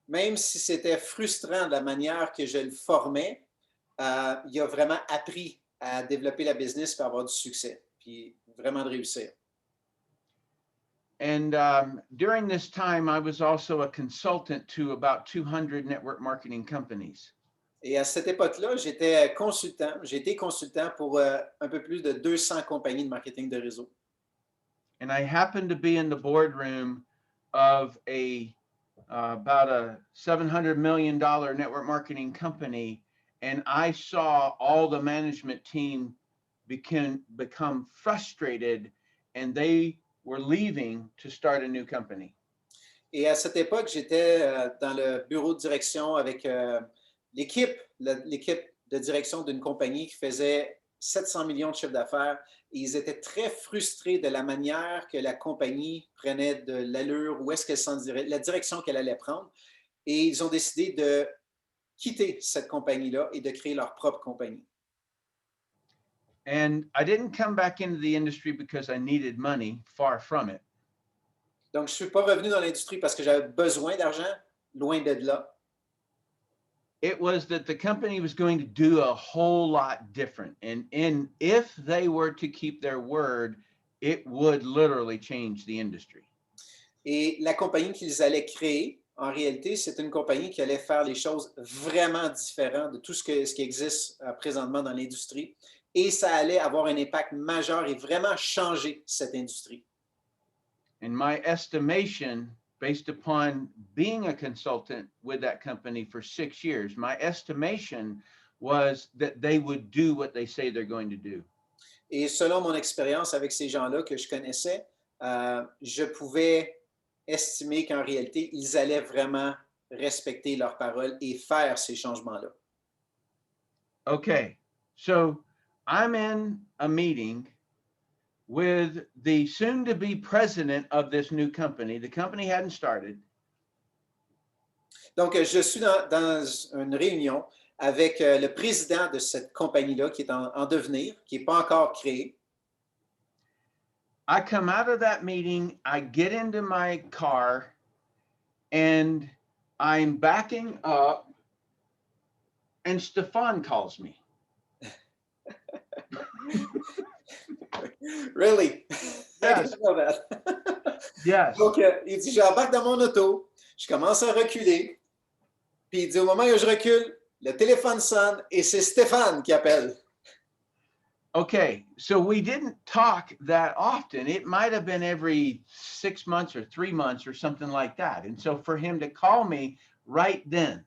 S1: Même si c'était frustrant de la manière que je le formais, il a vraiment appris à développer la business pour avoir du succès, puis vraiment de réussir.
S2: And during this time, I was also a consultant to about 200 network marketing companies.
S1: Et à cette époque-là, j'ai été consultant pour un peu plus de 200 compagnies de marketing de réseau.
S2: And I happened to be in the boardroom of about a $700 million network marketing company, and I saw all the management team become frustrated, and they were leaving to start a new company.
S1: Et à cette époque, j'étais dans le bureau de direction avec l'équipe de direction d'une compagnie qui faisait 700 millions de chiffre d'affaires. Et ils étaient très frustrés de la manière que la compagnie prenait de l'allure, où est-ce qu'elle s'en dirait, la direction qu'elle allait prendre. Et ils ont décidé de quitter cette compagnie-là et de créer leur propre compagnie.
S2: And I didn't come back into the industry because I needed money, far from it.
S1: Donc, je ne suis pas revenu dans l'industrie parce que j'avais besoin d'argent, loin de là.
S2: It was that the company was going to do a whole lot different. And if they were to keep their word, it would literally change the industry.
S1: Et la compagnie qu'ils allaient créer, en réalité, c'est une compagnie qui allait faire les choses vraiment différentes de tout ce qui existe présentement dans l'industrie. Et ça allait avoir un impact majeur et vraiment changer cette industrie.
S2: In my estimation, based upon being a consultant with that company for 6 years, my estimation was that they would do what they say they're going to do.
S1: Et selon mon expérience avec ces gens-là que je connaissais, je pouvais estimer qu'en réalité, ils allaient vraiment respecter leurs paroles et faire ces changements-là.
S2: Okay, so I'm in a meeting with the soon-to-be president of this new company. The company hadn't started.
S1: Donc, je suis dans une réunion avec le président de cette compagnie-là qui est en devenir, qui n'est pas encore créée.
S2: I come out of that meeting, I get into my car, and I'm backing up, and Stéphane calls me.
S1: Really?
S2: Yes.
S1: I didn't know that.
S2: Yes.
S1: Donc, il dit, j'embarque dans mon auto, je commence à reculer, puis il dit, au moment où je recule, le téléphone sonne et c'est Stéphane qui appelle.
S2: Okay, so we didn't talk that often. It might have been every 6 months or 3 months or something like that. And so for him to call me right then.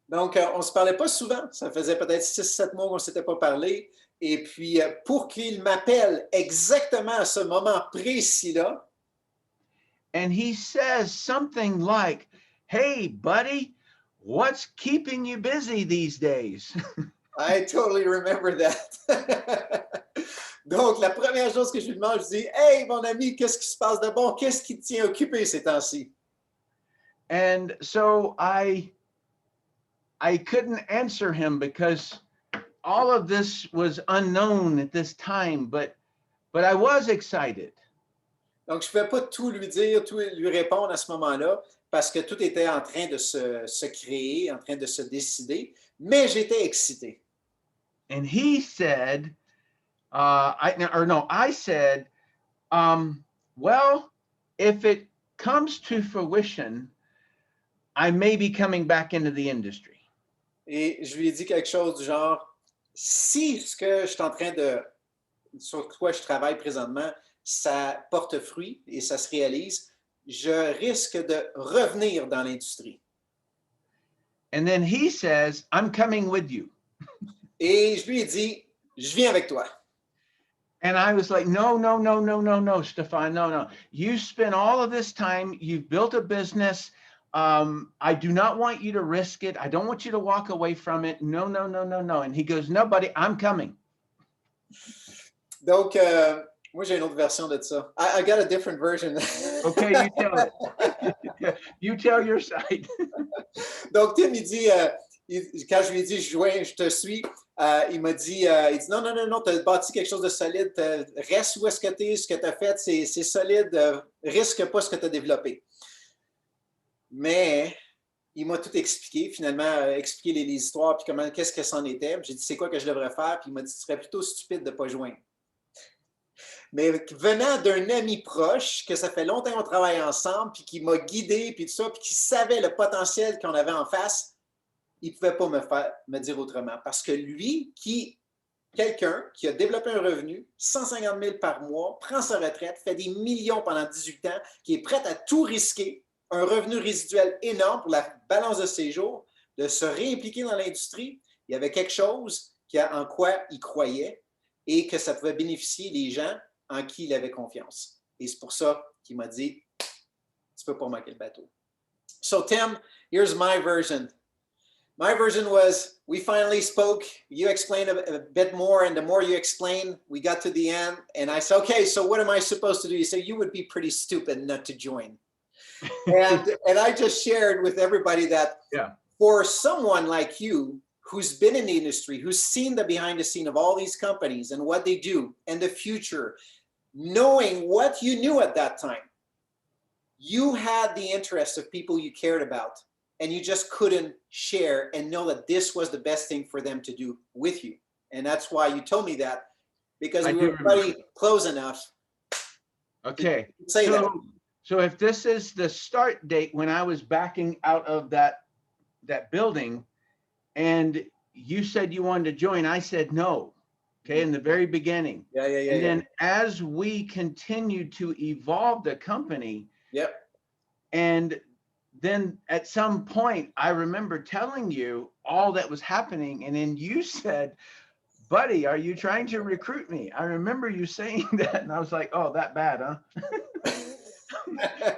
S1: Donc, on ne se parlait pas souvent. Ça faisait peut-être 6, 7 mois qu'on ne s'était pas parlé. Et puis, pour qu'il m'appelle exactement à ce moment précis-là,
S2: and he says something like, "Hey, buddy, what's keeping you busy these days?"
S1: I totally remember that. Donc, la première chose que je lui demande, je dis, hey, mon ami, qu'est-ce qui se passe de bon? Qu'est-ce qui te tient occupé ces temps-ci?
S2: And so I couldn't answer him because all of this was unknown at this time, but I was excited.
S1: Donc, je ne pouvais pas tout lui dire, tout lui répondre à ce moment-là, parce que tout était en train de se créer, en train de se décider, mais j'étais excité.
S2: And he said, I said, well, if it comes to fruition, I may be coming back into the industry.
S1: Et je lui ai dit quelque chose du genre, si ce que je suis en train de, sur quoi je travaille présentement, ça porte fruit et ça se réalise, je risque de revenir dans l'industrie.
S2: And then he says, I'm coming with you.
S1: Et je lui ai dit, je viens avec toi.
S2: And I was like, no, Stéphane, no. You spent all of this time, you've built a business. I do not want you to risk it. I don't want you to walk away from it. No. And he goes, no, buddy, I'm coming.
S1: Donc, moi, j'ai une autre version de ça. I got a different version.
S2: Okay, you tell it. You tell your side.
S1: Donc, Tim, il dit, quand je lui ai dit, je te suis, il m'a dit, non, tu as bâti quelque chose de solide, reste où est-ce que tu es, ce que tu as fait, c'est solide, risque pas ce que tu as développé. Mais il m'a tout expliqué, finalement, expliqué les histoires, puis qu'est-ce que c'en était. J'ai dit, c'est quoi que je devrais faire, puis il m'a dit, tu serais plutôt stupide de ne pas joindre. Mais venant d'un ami proche, que ça fait longtemps qu'on travaille ensemble, puis qui m'a guidé, puis tout ça, puis qui savait le potentiel qu'on avait en face, il ne pouvait pas me dire autrement. Parce que lui, quelqu'un qui a développé un revenu, 150 000 par mois, prend sa retraite, fait des millions pendant 18 ans, qui est prêt à tout risquer, un revenu résiduel énorme pour la balance de ses jours, de se réimpliquer dans l'industrie, il y avait quelque chose en quoi il croyait et que ça pouvait bénéficier les gens en qui il avait confiance. Et c'est pour ça qu'il m'a dit, tu peux pas manquer le bateau. So Tim, here's my version. My version was, we finally spoke, you explained a bit more, and the more you explained, we got to the end, and I said, okay, so what am I supposed to do? You said, you would be pretty stupid not to join. and I just shared with everybody that for someone like you, who's been in the industry, who's seen the behind the scene of all these companies and what they do and the future, knowing what you knew at that time, you had the interest of people you cared about, and you just couldn't share and know that this was the best thing for them to do with you. And that's why you told me that, because we were pretty close enough.
S2: Okay.
S1: To say that.
S2: So if this is the start date when I was backing out of that building, and you said you wanted to join, I said no. Okay, in the very beginning.
S1: Yeah.
S2: And then as we continued to evolve the company, and then at some point, I remember telling you all that was happening, and then you said, buddy, are you trying to recruit me? I remember you saying that, and I was like, oh, that bad, huh?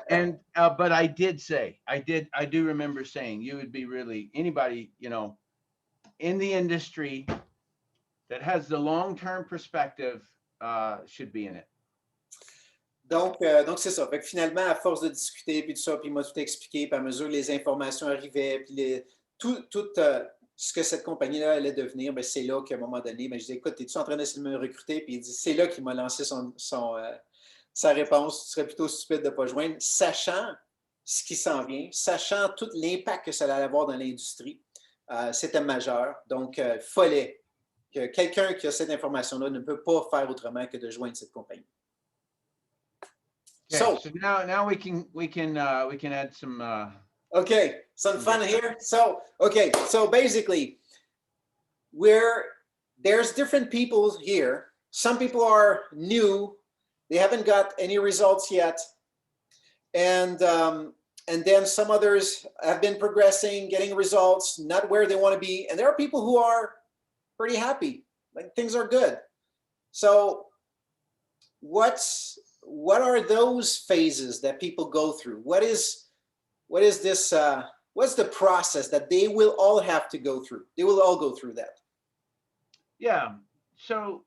S2: And but I did say, I do remember saying you would be really, anybody, in the industry that has the long-term perspective should be in it.
S1: Donc c'est ça. Fait que finalement, à force de discuter, puis tout ça, puis il m'a tout expliqué, puis à mesure que les informations arrivaient, puis tout ce que cette compagnie-là allait devenir, ben, c'est là qu'à un moment donné, ben, je dis, écoute, es-tu en train d'essayer de me recruter? Puis il dit, c'est là qu'il m'a lancé sa réponse, tu serais plutôt stupide de ne pas joindre, sachant ce qui s'en vient, sachant tout l'impact que ça allait avoir dans l'industrie. C'était majeur. Donc, il fallait que quelqu'un qui a cette information-là ne peut pas faire autrement que de joindre cette compagnie.
S2: Okay, so now we can add some
S1: okay, some fun here. So basically, there's different people here. Some people are new, they haven't got any results yet, and And then some others have been progressing, getting results, not where they want to be. And there are people who are pretty happy, like things are good. So what are those phases that people go through? What's the process that they will all have to go through? They will all go through that.
S2: Yeah. So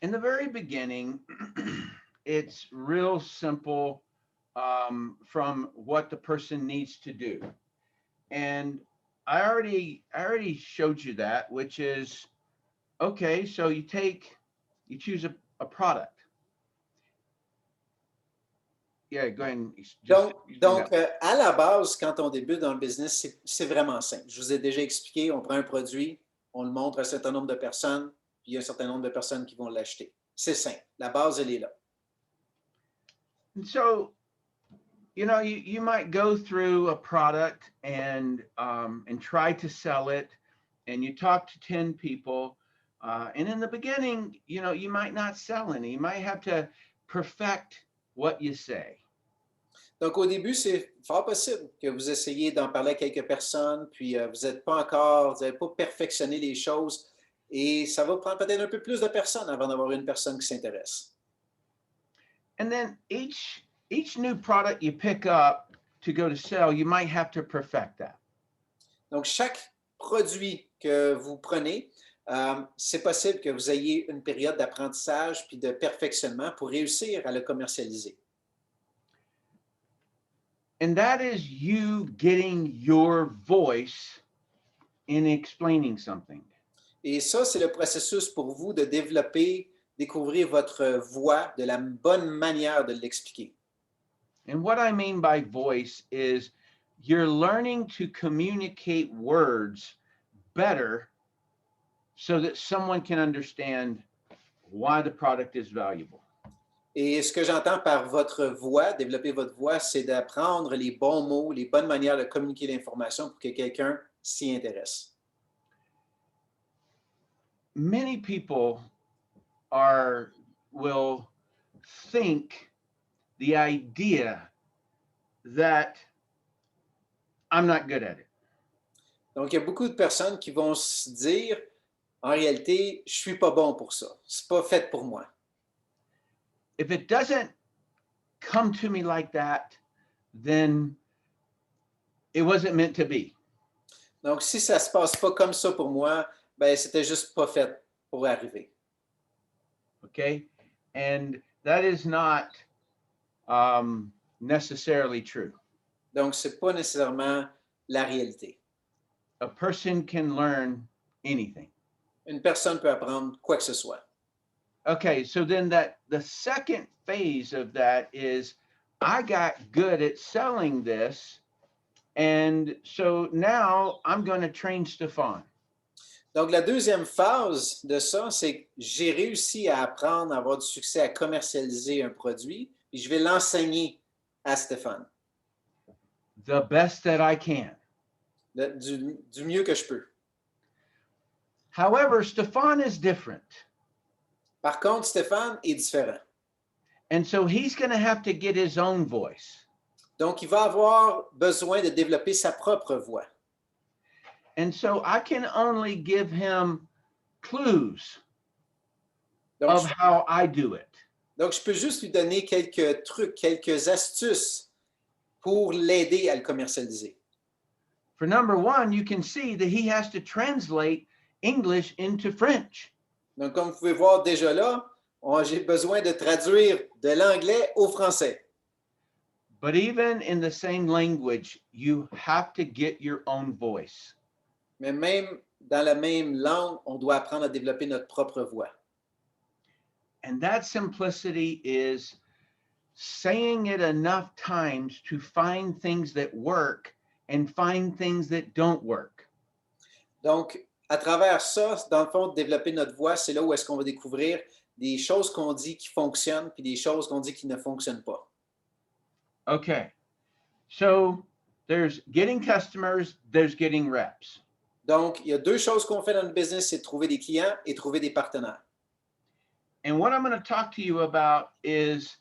S2: in the very beginning, it's real simple from what the person needs to do. And I already showed you that, which is, okay, so you choose a product. Yeah, go ahead.
S1: Donc à la base, quand on débute dans le business, c'est vraiment simple. Je vous ai déjà expliqué, on prend un produit, on le montre à un certain nombre de personnes, puis il y a un certain nombre de personnes qui vont l'acheter. C'est simple. La base, elle est là.
S2: And so, you might go through a product and try to sell it, and you talk to 10 people, and in the beginning, you might not sell any. You might have to perfect what you say.
S1: Donc, au début, c'est fort possible que vous essayiez d'en parler à quelques personnes, puis vous n'avez pas perfectionné les choses, et ça va prendre peut-être un peu plus de personnes avant d'avoir une personne qui s'intéresse.
S2: And then each new product you pick up to go to sell, you might have to perfect that.
S1: Donc, chaque produit que vous prenez, c'est possible que vous ayez une période d'apprentissage puis de perfectionnement pour réussir à le commercialiser.
S2: And that is you getting your voice in explaining something.
S1: Et ça, c'est le processus pour vous de découvrir votre voix de la bonne manière de l'expliquer.
S2: And what I mean by voice is you're learning to communicate words better so that someone can understand why the product is valuable.
S1: Et ce que j'entends par votre voix, développer votre voix, c'est d'apprendre les bons mots, les bonnes manières de communiquer l'information pour que quelqu'un s'y intéresse.
S2: Many people will think the idea that I'm not good at it.
S1: Donc, il y a beaucoup de personnes qui vont se dire, en réalité, je suis pas bon pour ça. C'est pas fait pour moi.
S2: If it doesn't come to me like that, then it wasn't meant to be.
S1: Donc, si ça se passe pas comme ça pour moi, ben, c'était juste pas fait pour arriver.
S2: Okay? And that is not necessarily true.
S1: Donc, c'est pas nécessairement la réalité.
S2: A person can learn anything.
S1: Une personne peut apprendre quoi que ce soit.
S2: Okay, so then the second phase of that is I got good at selling this, and so now I'm going to train Stéphane.
S1: Donc, la deuxième phase de ça, c'est que j'ai réussi à apprendre, à avoir du succès à commercialiser un produit, et je vais l'enseigner à Stéphane.
S2: The best that I can.
S1: Du mieux que je peux.
S2: However, Stéphane is different.
S1: Par contre, Stéphane est différent.
S2: And so he's going to have to get his own voice.
S1: Donc, il va avoir besoin de développer sa propre voix.
S2: And so I can only give him clues
S1: Donc,
S2: of how I do it.
S1: Donc, je peux juste lui donner quelques trucs, quelques astuces pour l'aider à le commercialiser.
S2: For number one, you can see that he has to translate English into French.
S1: Donc, comme vous pouvez voir déjà là, j'ai besoin de traduire de l'anglais au français.
S2: But even in the same language, you have to get your own voice.
S1: Mais même dans la même langue, on doit apprendre à développer notre propre voix.
S2: And that simplicity is saying it enough times to find things that work and find things that don't work.
S1: Donc, à travers ça, dans le fond, développer notre voix, c'est là où est-ce qu'on va découvrir des choses qu'on dit qui fonctionnent puis des choses qu'on dit qui ne fonctionnent pas.
S2: Okay. So there's getting customers, there's getting reps.
S1: Donc, il y a deux choses qu'on fait dans le business, c'est trouver des clients et trouver des partenaires.
S2: And what I'm going to talk to you about is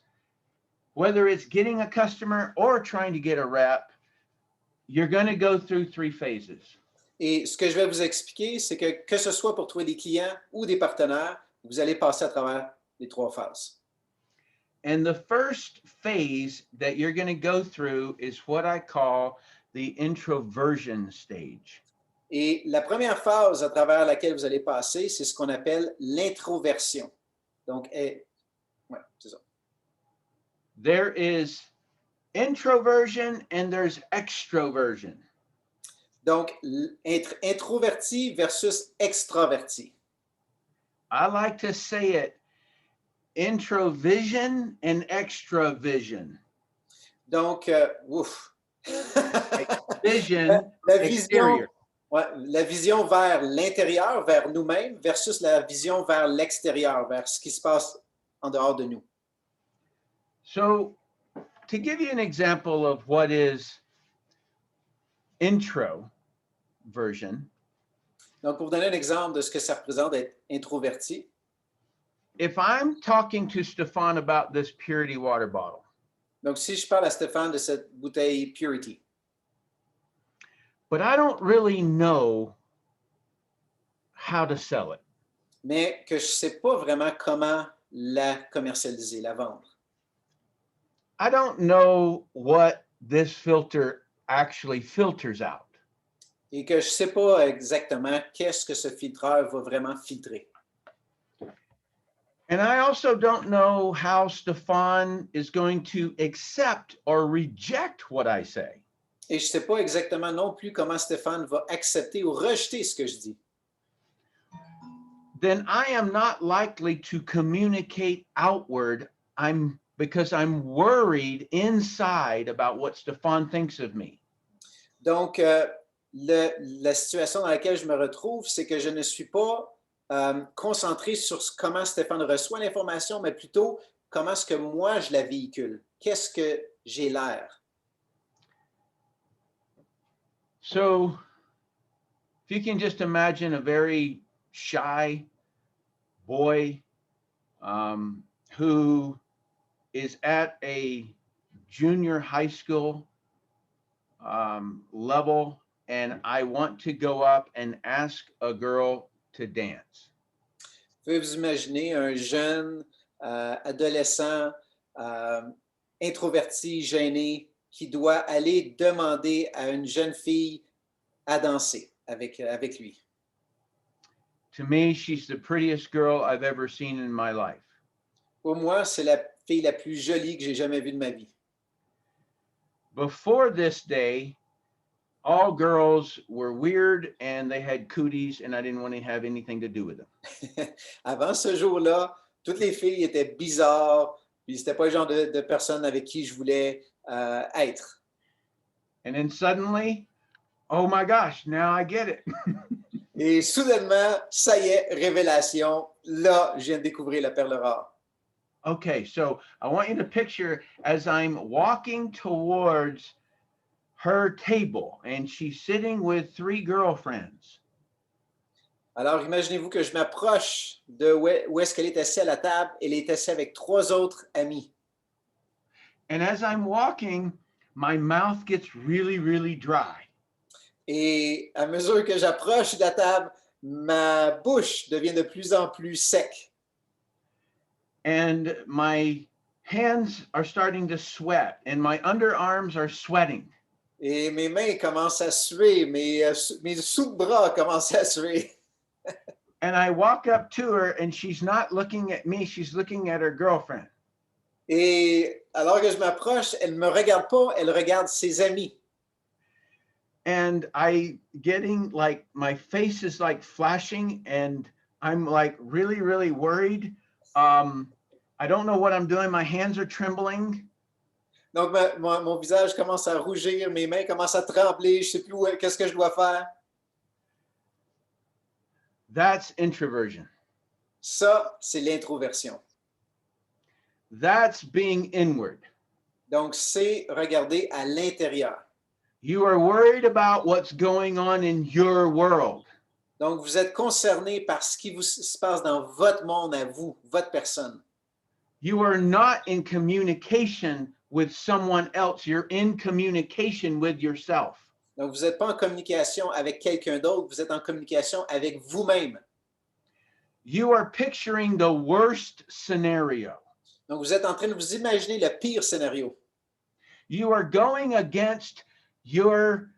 S2: whether it's getting a customer or trying to get a rep, you're going to go through 3 phases.
S1: Et ce que je vais vous expliquer, c'est que ce soit pour trouver des clients ou des partenaires, vous allez passer à travers les 3 phases.
S2: And the first phase that you're going to go through is what I call the introversion stage.
S1: Et la première phase à travers laquelle vous allez passer, c'est ce qu'on appelle l'introversion. Donc, ouais, c'est ça.
S2: There is introversion and there's extroversion.
S1: Donc, être introverti versus extraverti.
S2: I like to say it, introvision and extravision.
S1: Donc, ouf.
S2: Vision,
S1: la vision,
S2: exterior.
S1: ouais, la vision vers l'intérieur, vers nous-mêmes, versus la vision vers l'extérieur, vers ce qui se passe en dehors de nous.
S2: So, to give you an example of what is introversion.
S1: Donc, pour vous donner un exemple de ce que ça représente d'être introverti,
S2: If I'm talking to Stéphane about this purity water bottle,
S1: donc si je parle à Stéphane de cette bouteille Purity,
S2: but I don't really know how to sell it,
S1: mais que je ne sais pas vraiment comment la commercialiser, la vendre.
S2: I don't know what this filter actually filters out.
S1: Et que je ne sais pas exactement qu'est-ce que ce filtreur va vraiment filtrer.
S2: And I also don't know how Stéphane is going to accept or reject what I say.
S1: Et je ne sais pas exactement non plus comment Stéphane va accepter ou rejeter ce que je dis.
S2: Then I am not likely to communicate outward because I'm worried inside about what Stéphane thinks of me.
S1: Donc, la situation dans laquelle je me retrouve, c'est que je ne suis pas concentré sur comment Stéphane reçoit l'information, mais plutôt comment est-ce que moi je la véhicule. Qu'est-ce que j'ai l'air?
S2: So, if you can just imagine a very shy boy who is at a junior high school level, and I want to go up and ask a girl to dance.
S1: Vous pouvez vous imaginer un jeune adolescent introverti, gêné, qui doit aller demander à une jeune fille à danser avec lui.
S2: To me, she's the prettiest girl I've ever seen in my life.
S1: Pour moi, c'est la fille la plus jolie que j'ai jamais vue de ma vie.
S2: Before this day, all girls were weird and they had cooties and I didn't want to have anything to do with them.
S1: Avant ce jour-là, toutes les filles étaient bizarres, puis c'était pas le genre de personne avec qui je voulais être.
S2: And then suddenly, oh my gosh, now I get it.
S1: Et soudainement, ça y est, révélation. Là, je viens de découvrir la perle rare.
S2: Okay, so I want you to picture as I'm walking towards her table and she's sitting with 3 girlfriends.
S1: Alors, imaginez-vous que je m'approche de où est-ce qu'elle est assise à la table. Elle est assise avec 3 autres amis.
S2: And as I'm walking, my mouth gets really, really dry.
S1: Et à mesure que j'approche de la table, ma bouche devient de plus en plus sec.
S2: And my hands are starting to sweat and my underarms are sweating.
S1: Et mes mains commencent à suer, mes sous-bras commencent à suer.
S2: And I walk up to her and she's not looking at me, she's looking at her girlfriend.
S1: Et alors que je m'approche, elle ne me regarde pas, elle regarde ses amis.
S2: And I getting like, my face is like flashing and I'm like really, really worried. I don't know what I'm doing. My hands are trembling.
S1: Donc, mon visage commence à rougir, mes mains commencent à trembler, je ne sais plus qu'est-ce que je dois faire.
S2: That's introversion.
S1: Ça, c'est l'introversion.
S2: That's being inward.
S1: Donc, c'est regarder à l'intérieur.
S2: You are worried about what's going on in your world.
S1: Donc, vous êtes concerné par ce qui se passe dans votre monde à vous, votre personne.
S2: You are not in communication with someone else. You're in communication with yourself.
S1: Donc, vous n'êtes pas en communication avec quelqu'un d'autre, vous êtes en communication avec vous-même.
S2: You are picturing the worst scenario.
S1: Donc, vous êtes en train de vous imaginer le pire scénario.
S2: You are going against your,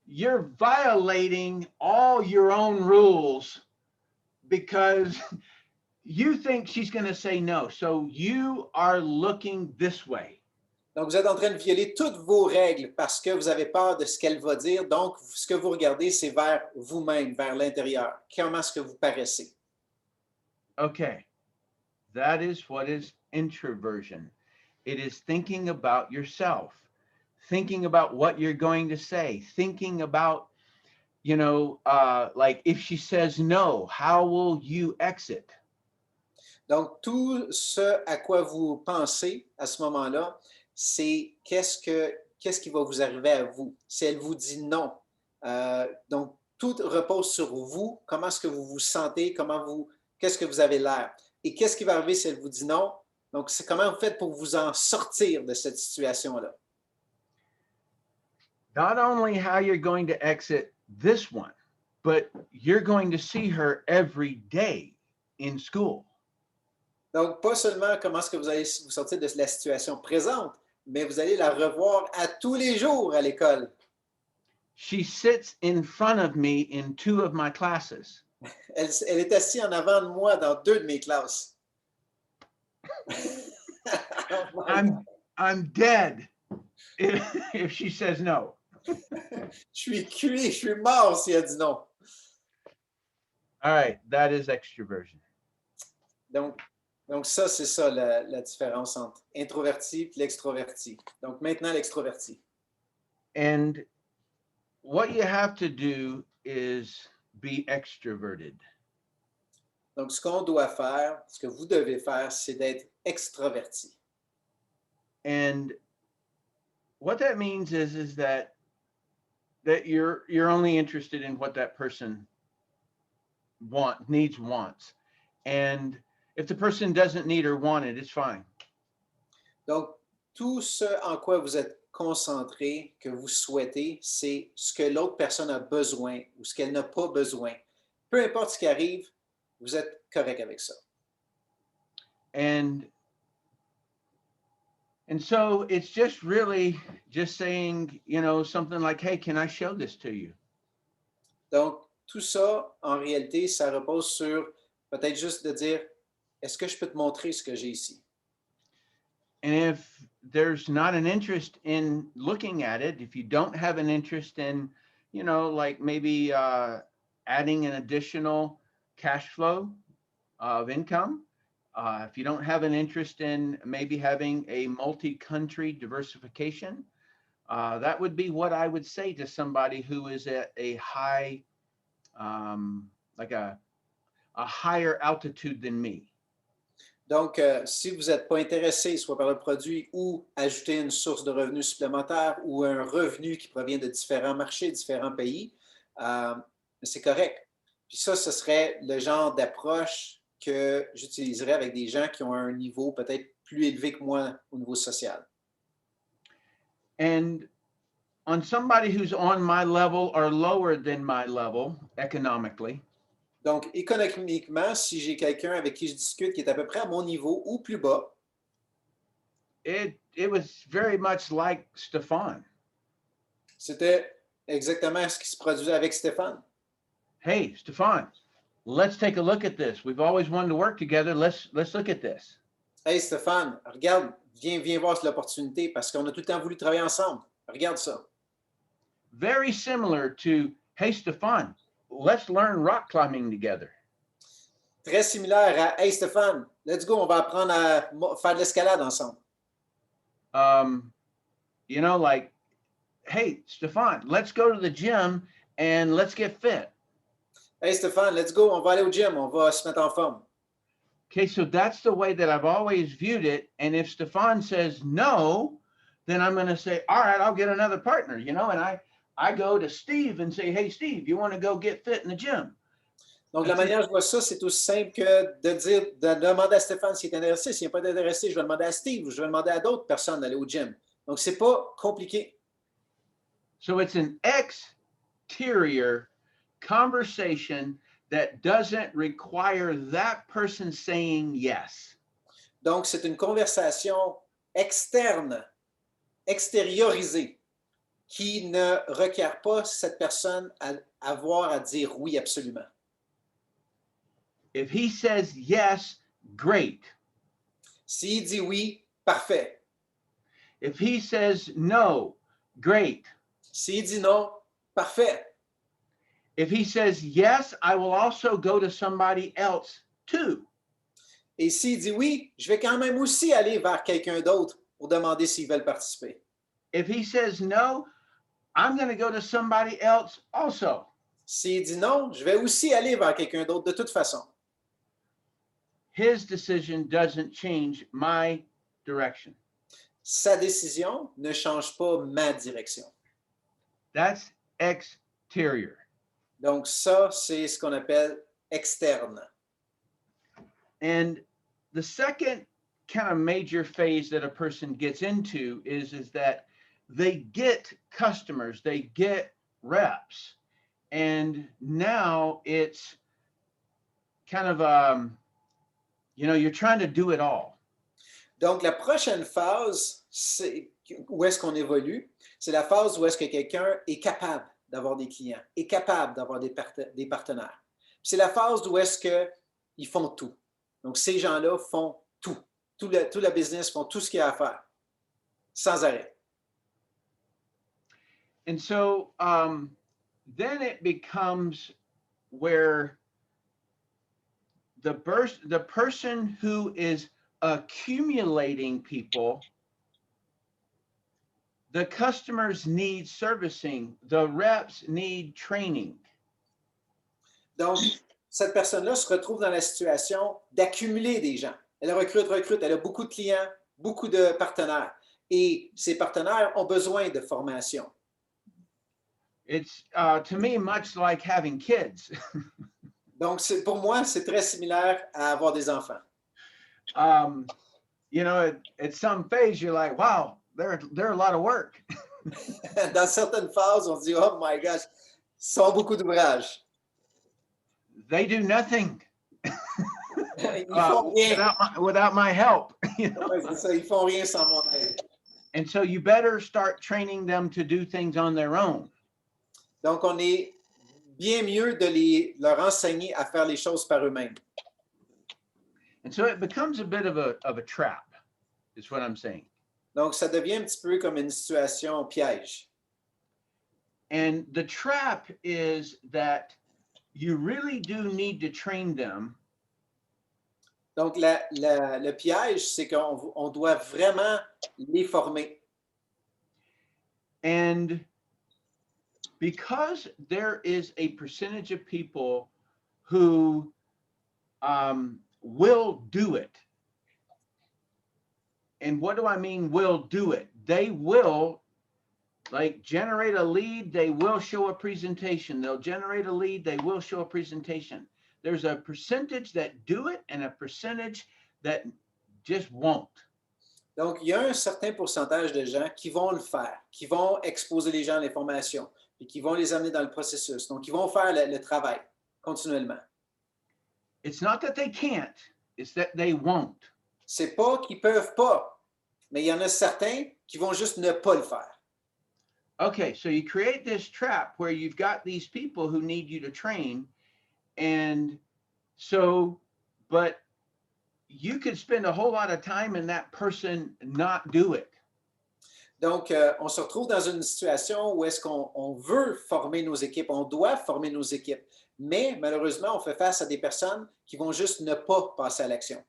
S2: you're violating all your own rules because you think she's going to say no. So you are looking this way.
S1: Donc, vous êtes en train de violer toutes vos règles parce que vous avez peur de ce qu'elle va dire. Donc, ce que vous regardez, c'est vers vous-même, vers l'intérieur. Comment est-ce que vous paraissez?
S2: Okay. That is what is introversion. It is thinking about yourself, thinking about what you're going to say, thinking about, like if she says no, how will you exit?
S1: Donc, tout ce à quoi vous pensez à ce moment-là, c'est qu'est-ce qui va vous arriver à vous si elle vous dit non. Donc, tout repose sur vous. Comment est-ce que vous vous sentez? Qu'est-ce que vous avez l'air? Et qu'est-ce qui va arriver si elle vous dit non? Donc, c'est comment vous faites pour vous en sortir de cette situation-là.
S2: Not only how you're going to exit this one, but you're going to see her every day in school.
S1: Donc, pas seulement comment est-ce que vous allez vous sortir de la situation présente, mais vous allez la revoir à tous les jours à l'école.
S2: She sits in front of me in 2 of my classes.
S1: Elle est assise en avant de moi dans 2 de mes classes.
S2: I'm dead if she says no.
S1: Je suis cuit, je suis mort si elle dit non.
S2: All right, that is extroversion.
S1: Donc ça, c'est ça la différence entre introverti et l'extroverti. Donc maintenant, l'extroverti.
S2: And what you have to do is be extroverted.
S1: Donc, ce qu'on doit faire, ce que vous devez faire, c'est d'être extraverti.
S2: And what that means is that you're only interested in what that person wants. And if the person doesn't need or want it, it's fine.
S1: Donc, tout ce en quoi vous êtes concentré, que vous souhaitez, c'est ce que l'autre personne a besoin ou ce qu'elle n'a pas besoin. Peu importe ce qui arrive, vous êtes correct avec ça.
S2: And so it's just really just saying, something like, hey, can I show this to you?
S1: Donc, tout ça, en réalité, ça repose sur peut-être juste de dire, est-ce que je peux te montrer ce que j'ai ici?
S2: And if there's not an interest in looking at it, if you don't have an interest in, like maybe adding an additional cash flow of income, if you don't have an interest in maybe having a multi-country diversification, that would be what I would say to somebody who is at a high, like a higher altitude than me.
S1: Donc, si vous n'êtes pas intéressé, soit par le produit ou ajouter une source de revenus supplémentaire ou un revenu qui provient de différents marchés, différents pays, c'est correct. Puis ça, ce serait le genre d'approche que j'utiliserais avec des gens qui ont un niveau peut-être plus élevé que moi au niveau social.
S2: And on somebody who's on my level or lower than my level economically,
S1: donc, économiquement, si j'ai quelqu'un avec qui je discute qui est à peu près à mon niveau ou plus bas,
S2: it was very much like Stéphane.
S1: C'était exactement ce qui se produisait avec Stéphane.
S2: Hey, Stéphane, let's take a look at this. We've always wanted to work together. Let's look at this.
S1: Hey, Stéphane, regarde, viens voir l'opportunité parce qu'on a tout le temps voulu travailler ensemble. Regarde ça.
S2: Very similar to, hey, Stéphane, let's learn rock climbing together.
S1: Très similaire à, hey, Stéphane, let's go, on va apprendre à faire de l'escalade ensemble.
S2: Like, hey, Stéphane, let's go to the gym and let's get fit.
S1: Hey, Stéphane, let's go, on va aller au gym, on va se mettre en forme.
S2: Okay, so that's the way that I've always viewed it. And if Stéphane says no, then I'm going to say, all right, I'll get another partner, and I go to Steve and say, hey, Steve, you want to go get fit in the gym?
S1: Donc, la manière dont je vois ça, c'est aussi simple que de demander à Stéphane s'il est intéressé. S'il n'est pas intéressé, je vais demander à Steve ou je vais demander à d'autres personnes d'aller au gym. Donc, c'est pas compliqué.
S2: So it's an exterior conversation that doesn't require that person saying yes.
S1: Donc, c'est une conversation externe, extériorisée, qui ne requiert pas cette personne à avoir à dire oui absolument.
S2: If he says yes, great.
S1: S'il dit oui, parfait.
S2: If he says no, great.
S1: S'il dit non, parfait.
S2: If he says yes, I will also go to somebody else too.
S1: Et s'il dit oui, je vais quand même aussi aller vers quelqu'un d'autre pour demander s'ils veulent participer.
S2: If he says no, I'm going to go to somebody else also.
S1: S'il dit non, je vais aussi aller vers quelqu'un d'autre de toute façon.
S2: His decision doesn't change my direction.
S1: Sa décision ne change pas ma direction.
S2: That's exterior.
S1: Donc ça, c'est ce qu'on appelle externe.
S2: And the second kind of major phase that a person gets into is that they get customers, they get reps. And now it's kind of, you're trying to do it all.
S1: Donc, la prochaine phase, où est-ce qu'on évolue? C'est la phase où est-ce que quelqu'un est capable d'avoir des clients, est capable d'avoir des partenaires. C'est la phase où est-ce qu'ils font tout. Donc, ces gens-là font tout. Tout le business, font tout ce qu'il y a à faire, sans arrêt.
S2: And so then it becomes where the person who is accumulating people, the customers need servicing, the reps need training.
S1: Donc, cette personne-là se retrouve dans la situation d'accumuler des gens. Elle recrute, elle a beaucoup de clients, beaucoup de partenaires. Et ces partenaires ont besoin de formation.
S2: It's to me much like having kids.
S1: Donc, pour moi, c'est très similaire à avoir des enfants.
S2: At some phase, you're like, wow, they're a lot of work.
S1: Dans certaines phases, on se dit, oh my gosh, ils ont beaucoup d'ouvrages.
S2: They do nothing.
S1: Ils font rien.
S2: Without my help.
S1: Ouais, c'est ça, ils font rien sans mon aide.
S2: And so you better start training them to do things on their own.
S1: Donc, on est bien mieux de leur enseigner à faire les choses par eux-mêmes.
S2: And so it becomes a bit of a trap, is what I'm saying.
S1: Donc, ça devient un petit peu comme une situation piège.
S2: And the trap is that you really do need to train them.
S1: Donc, le piège, c'est qu'on doit vraiment les former.
S2: And because there is a percentage of people who will do it. And what do I mean will do it? They will generate a lead, they will show a presentation. They'll generate a lead, they will show a presentation. There's a percentage that do it and a percentage that just won't.
S1: Donc, il y a un certain pourcentage de gens qui vont le faire, qui vont exposer les gens à l'information, puis qui vont les amener dans le processus. Donc, ils vont faire le travail continuellement.
S2: It's not that they can't, it's that they won't.
S1: C'est pas qu'ils peuvent pas, mais il y en a certains qui vont juste ne pas le faire.
S2: Okay, so you create this trap where you've got these people who need you to train, and so, but you could spend a whole lot of time and that person not do it.
S1: Donc, on se retrouve dans une situation où est-ce qu'on veut former nos équipes, on doit former nos équipes, mais malheureusement, on fait face à des personnes qui vont juste ne pas passer à l'action.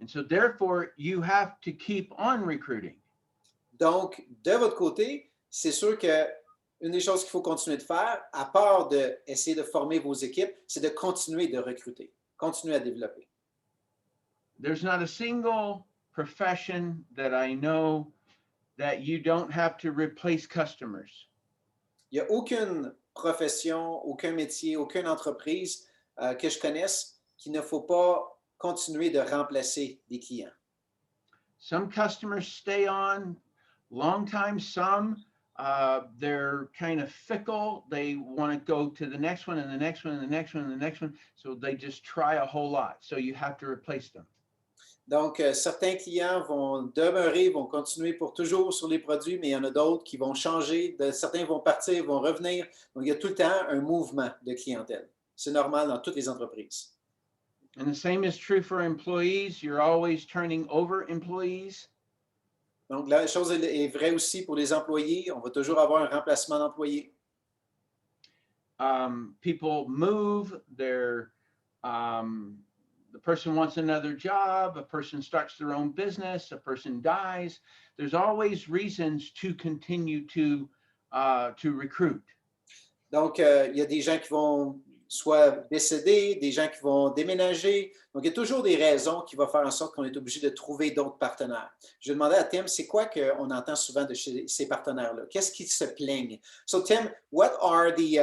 S2: And so therefore, you have to keep on recruiting.
S1: Donc, de votre côté, c'est sûr que une des choses qu'il faut continuer de faire, à part d'essayer de former vos équipes, c'est de continuer de recruter, continuer à développer.
S2: There's not a single profession that I know that you don't have to replace customers.
S1: Il n'y a aucune profession, aucun métier, aucune entreprise que je connaisse qu'il ne faut pas continuer de remplacer des clients.
S2: Some customers stay on long time. Some they're kind of fickle. They want to go to the next one and the next one and the next one and the next one. So they just try a whole lot. So you have to replace them.
S1: Donc, certains clients vont demeurer, vont continuer pour toujours sur les produits, mais il y en a d'autres qui vont changer. Certains vont partir, vont revenir. Donc, il y a tout le temps un mouvement de clientèle. C'est normal dans toutes les entreprises.
S2: And the same is true for employees. You're always turning over employees.
S1: Donc, la chose est vraie aussi pour les employés. On va toujours avoir un remplacement d'employés.
S2: People move. The person wants another job. A person starts their own business. A person dies. There's always reasons to continue to recruit.
S1: Donc, il y a des gens qui vont soit décéder, des gens qui vont déménager. Donc, il y a toujours des raisons qui vont faire en sorte qu'on est obligé de trouver d'autres partenaires. Je vais demander à Tim, c'est quoi qu'on entend souvent de chez ces partenaires-là? Qu'est-ce qu'ils se plaignent? So, Tim, what are the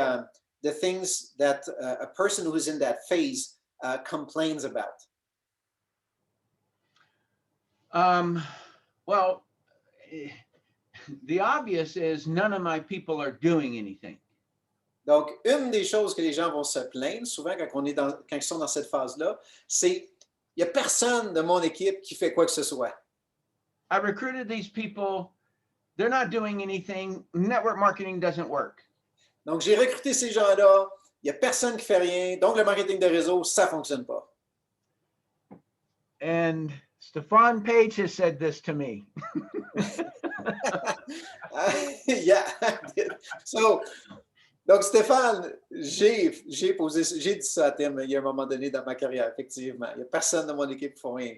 S1: things that a person who is in that phase complains about?
S2: Well, the obvious is none of my people are doing anything.
S1: Donc, une des choses que les gens vont se plaindre, souvent quand ils sont dans cette phase-là, c'est il n'y a personne de mon équipe qui fait quoi que ce soit.
S2: I recruited these people. They're not doing anything. Network marketing doesn't work.
S1: Donc, j'ai recruté ces gens-là. Il n'y a personne qui fait rien. Donc, le marketing de réseau, ça ne fonctionne pas.
S2: And Stéphane Pagé has said this to me.
S1: Yeah. Donc, Stéphane, j'ai dit ça à Tim il y a un moment donné dans ma carrière, effectivement. Il n'y a personne de mon équipe qui fait rien.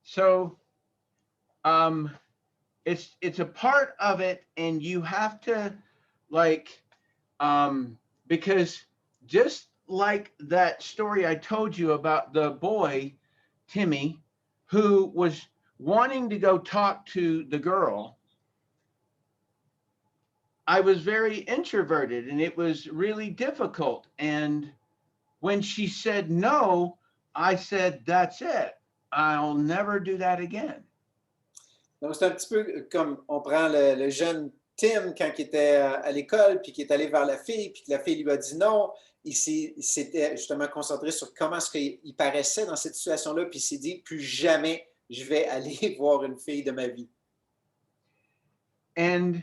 S2: So, it's a part of it, and you have to because just like that story I told you about the boy, Timmy, who was wanting to go talk to the girl, I was very introverted and it was really difficult. And when she said no, I said, that's it. I'll never do that again.
S1: Donc, c'est un petit peu comme on prend le jeune Tim quand il était à l'école, puis qui est allé vers la fille, puis que la fille lui a dit non. Il s'était justement concentré sur comment est-ce qu'il paraissait dans cette situation-là, puis il s'est dit, plus jamais je vais aller voir une fille de ma vie.
S2: And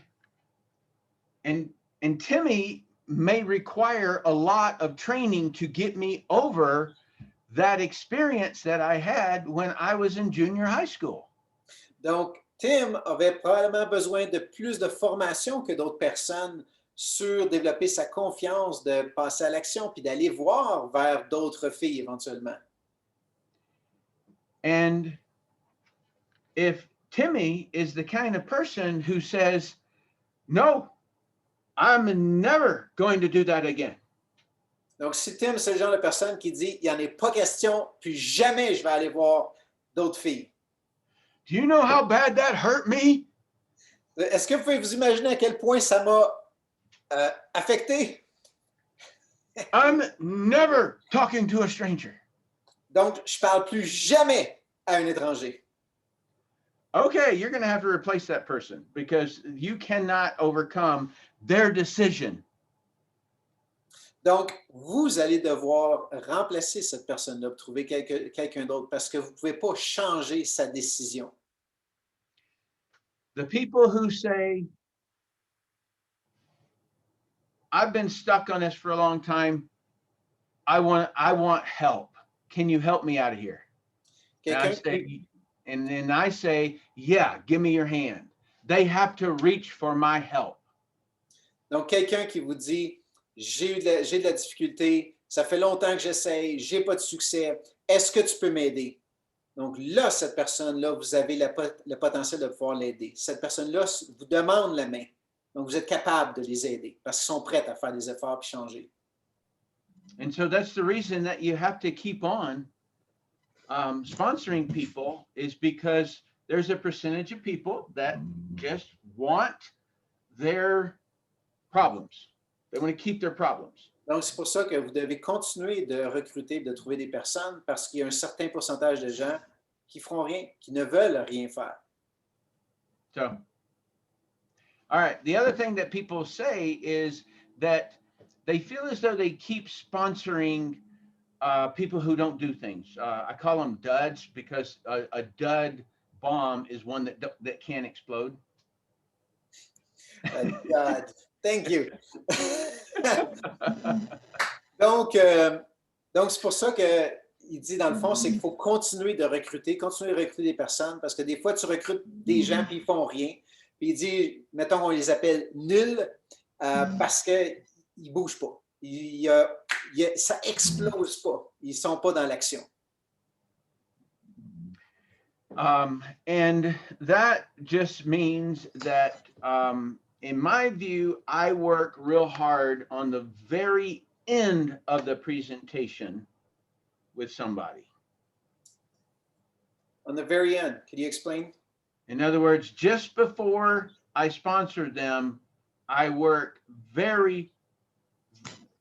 S2: Timmy may require a lot of training to get me over that experience that I had when I was in junior high school.
S1: Donc, Tim avait probablement besoin de plus de formation que d'autres personnes sur développer sa confiance, de passer à l'action, puis d'aller voir vers d'autres filles éventuellement.
S2: And if Timmy is the kind of person who says, no, I'm never going to do that again.
S1: Donc, si Tim, c'est le genre de personne qui dit, il n'y en est pas question, puis jamais je vais aller voir d'autres filles.
S2: Do you know how bad that hurt me?
S1: Est-ce que vous pouvez vous imaginer à quel point ça m'a affecté?
S2: I'm never talking to a stranger.
S1: Donc, je ne parle plus jamais à un étranger.
S2: Okay, you're going to have to replace that person because you cannot overcome their decision.
S1: Donc, vous allez devoir remplacer cette personne-là pour trouver quelqu'un d'autre parce que vous ne pouvez pas changer sa décision.
S2: The people who say, I've been stuck on this for a long time. I want help. Can you help me out of here? And then I say, yeah, give me your hand. They have to reach for my help.
S1: Donc, quelqu'un qui vous dit, j'ai de la difficulté, ça fait longtemps que j'essaye, j'ai pas de succès, est-ce que tu peux m'aider? Donc là, cette personne-là, vous avez le potentiel de pouvoir l'aider. Cette personne-là vous demande la main. Donc, vous êtes capable de les aider parce qu'ils sont prêts à faire des efforts et changer.
S2: And so that's the reason that you have to keep on sponsoring people is because there's a percentage of people that just want their problems. They want to keep their problems.
S1: Donc, c'est pour ça que vous devez continuer de recruter, de trouver des personnes parce qu'il y a un certain pourcentage de gens qui feront rien, qui ne veulent rien faire.
S2: So, all right. The other thing that people say is that they feel as though they keep sponsoring people who don't do things. I call them duds because a dud bomb is one that can't explode.
S1: God, thank you. Donc, c'est pour ça qu'il dit, dans le fond, c'est qu'il faut continuer de recruter des personnes, parce que des fois, tu recrutes des gens puis ils font rien. Puis il dit, mettons, on les appelle nuls parce qu'ils ne bougent pas. Ça explose pas. Ils ne sont pas dans l'action.
S2: And that just means that, in my view, I work real hard on the very end of the presentation with somebody.
S1: On the very end, can you explain?
S2: In other words, just before I sponsor them, I work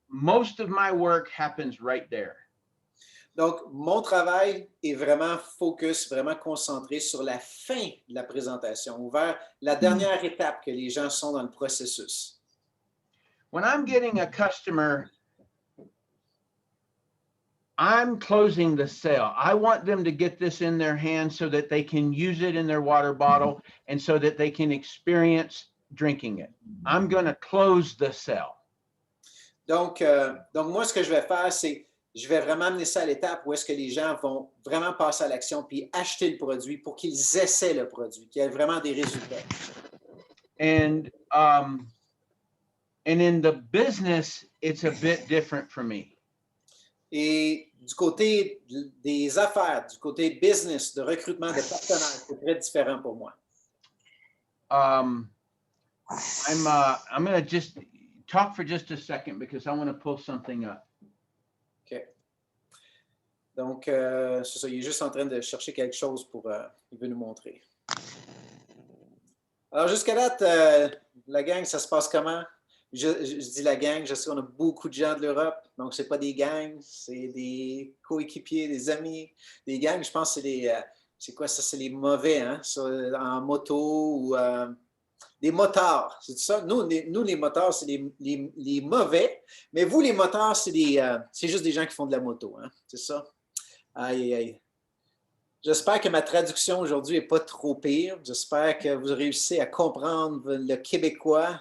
S2: most of my work happens right there.
S1: Donc, mon travail est vraiment focus, vraiment concentré sur la fin de la présentation, ou vers la dernière étape que les gens sont dans le processus.
S2: When I'm getting a customer, I'm closing the sale. I want them to get this in their hands so that they can use it in their water bottle and so that they can experience drinking it. I'm going to close the sale.
S1: Donc, moi, ce que je vais faire, c'est je vais vraiment amener ça à l'étape où est-ce que les gens vont vraiment passer à l'action puis acheter le produit pour qu'ils essaient le produit, qu'il y ait vraiment des résultats.
S2: And in the business, it's a bit different for me.
S1: Et du côté des affaires, du côté business, de recrutement de partenaires, c'est très différent pour moi.
S2: I'm going to just talk for just a second because I want to pull something up.
S1: OK. Donc, c'est ça, il est juste en train de chercher quelque chose pour, il veut nous montrer. Alors, jusqu'à date, la gang, ça se passe comment? Je dis la gang, je sais qu'on a beaucoup de gens de l'Europe, donc ce n'est pas des gangs, c'est des coéquipiers, des amis. Des gangs, je pense que c'est quoi ça? C'est les mauvais, hein? En moto ou des motards, c'est ça? Nous, les motards, c'est les mauvais, mais vous, les motards, c'est juste des gens qui font de la moto, hein? C'est ça? Aïe, aïe. J'espère que ma traduction aujourd'hui n'est pas trop pire. J'espère que vous réussissez à comprendre le québécois.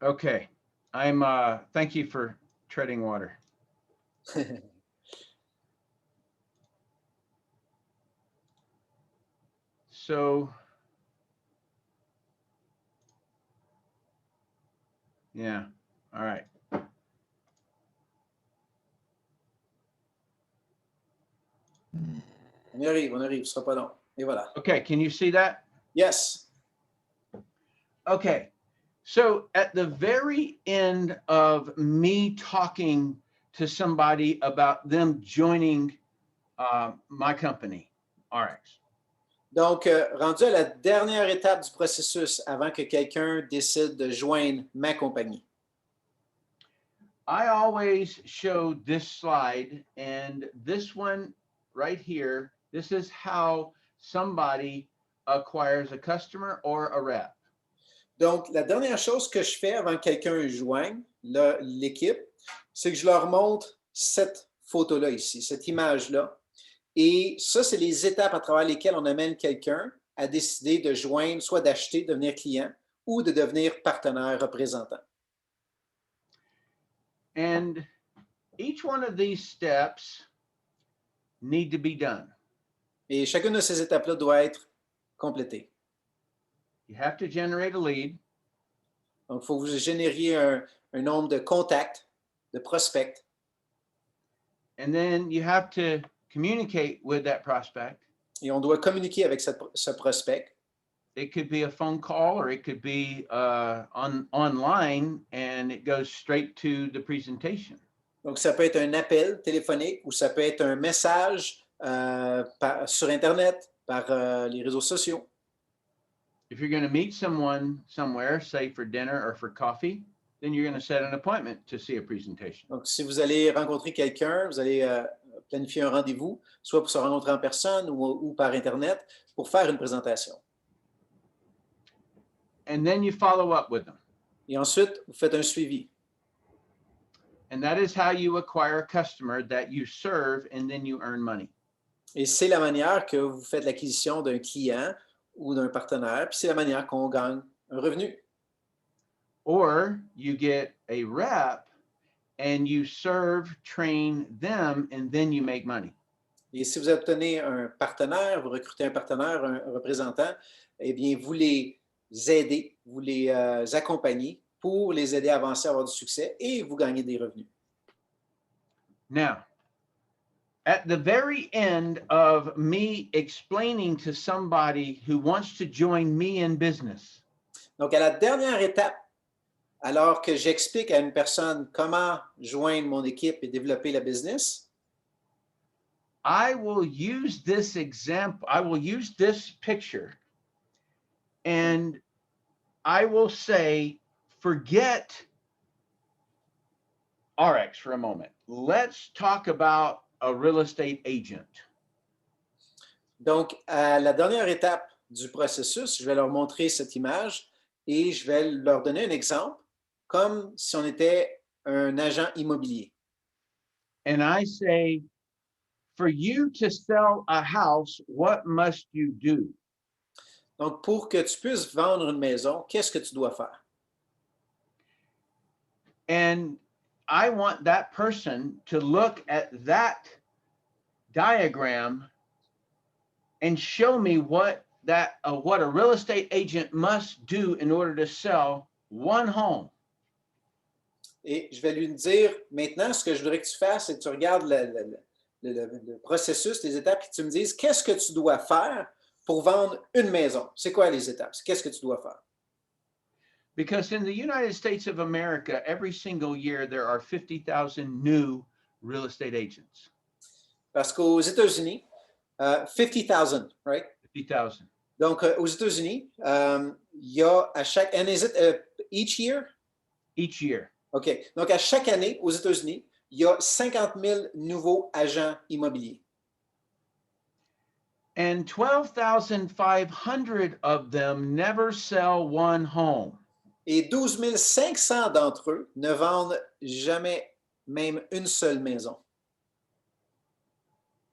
S2: Okay. Thank you for treading water. So, yeah, all right.
S1: On y arrive, ce ne sera pas long. Et voilà.
S2: Okay, can you see that?
S1: Yes.
S2: Okay. So at the very end of me talking to somebody about them joining my company, RX.
S1: Donc, rendu à la dernière étape du processus avant que quelqu'un décide de joindre ma compagnie.
S2: I always show this slide, and this one right here, this is how somebody acquires a customer or a rep.
S1: Donc, la dernière chose que je fais avant que quelqu'un joigne l'équipe, c'est que je leur montre cette photo-là ici, cette image-là. Et ça, c'est les étapes à travers lesquelles on amène quelqu'un à décider de joindre, soit d'acheter, devenir client, ou de devenir partenaire représentant.
S2: And each one of these steps need to be done.
S1: Et chacune de ces étapes-là doit être complétée.
S2: You have to generate a lead.
S1: Donc, il faut que vous génériez un nombre de contacts, de prospects.
S2: And then you have to communicate with that prospect.
S1: Et on doit communiquer avec ce prospect.
S2: It could be a phone call or it could be online and it goes straight to the presentation.
S1: Donc, ça peut être un appel téléphonique ou ça peut être un message sur Internet, par les réseaux sociaux.
S2: If you're going to meet someone somewhere, say for dinner or for coffee, then you're going to set an appointment to see a presentation.
S1: Donc, si vous allez rencontrer quelqu'un, vous allez planifier un rendez-vous, soit pour se rencontrer en personne ou par Internet, pour faire une présentation.
S2: And then you follow up with them.
S1: Et ensuite, vous faites un suivi.
S2: And that is how you acquire a customer that you serve and then you earn money.
S1: Et c'est la manière que vous faites l'acquisition d'un client ou d'un partenaire, puis c'est la manière qu'on gagne un revenu.
S2: Or you get a rep and you serve, train them, and then you make money.
S1: Et si vous obtenez un partenaire, vous recrutez un partenaire, un représentant, eh bien, vous les aidez, vous les accompagnez pour les aider à avancer, à avoir du succès et vous gagnez des revenus.
S2: Now, at the very end of me explaining to somebody who wants to join me in business,
S1: Donc, à la dernière étape, alors que j'explique à une personne comment joindre mon équipe et développer la business,
S2: I will use this example, I will use this picture, and I will say, forget RX for a moment. Let's talk about a real estate agent.
S1: donc, à la dernière étape du processus, je vais leur montrer cette image et je vais leur donner un exemple, comme si on était un agent immobilier.
S2: And I say, for you to sell a house, what must you do?
S1: Donc, pour que tu puisses vendre une maison, qu'est-ce que tu dois faire?
S2: And I want that person to look at that diagram and show me what a real estate agent must do in order to sell one home.
S1: Et je vais lui dire, maintenant, ce que je voudrais que tu fasses, c'est que tu regardes le processus, les étapes, et tu me dises, qu'est-ce que tu dois faire pour vendre une maison? C'est quoi les étapes? Qu'est-ce que tu dois faire?
S2: Because in the United States of America, every single year, there are 50,000 new real estate agents.
S1: Parce qu'aux États-Unis, 50,000, right?
S2: 50,000.
S1: Donc, aux États-Unis, il y a à chaque, and is it each year?
S2: Each year.
S1: OK. Donc, à chaque année, aux États-Unis, il y a 50 000 nouveaux agents immobiliers.
S2: And 12,500 of them never sell one home.
S1: Et 12 500 d'entre eux ne vendent jamais même une seule maison.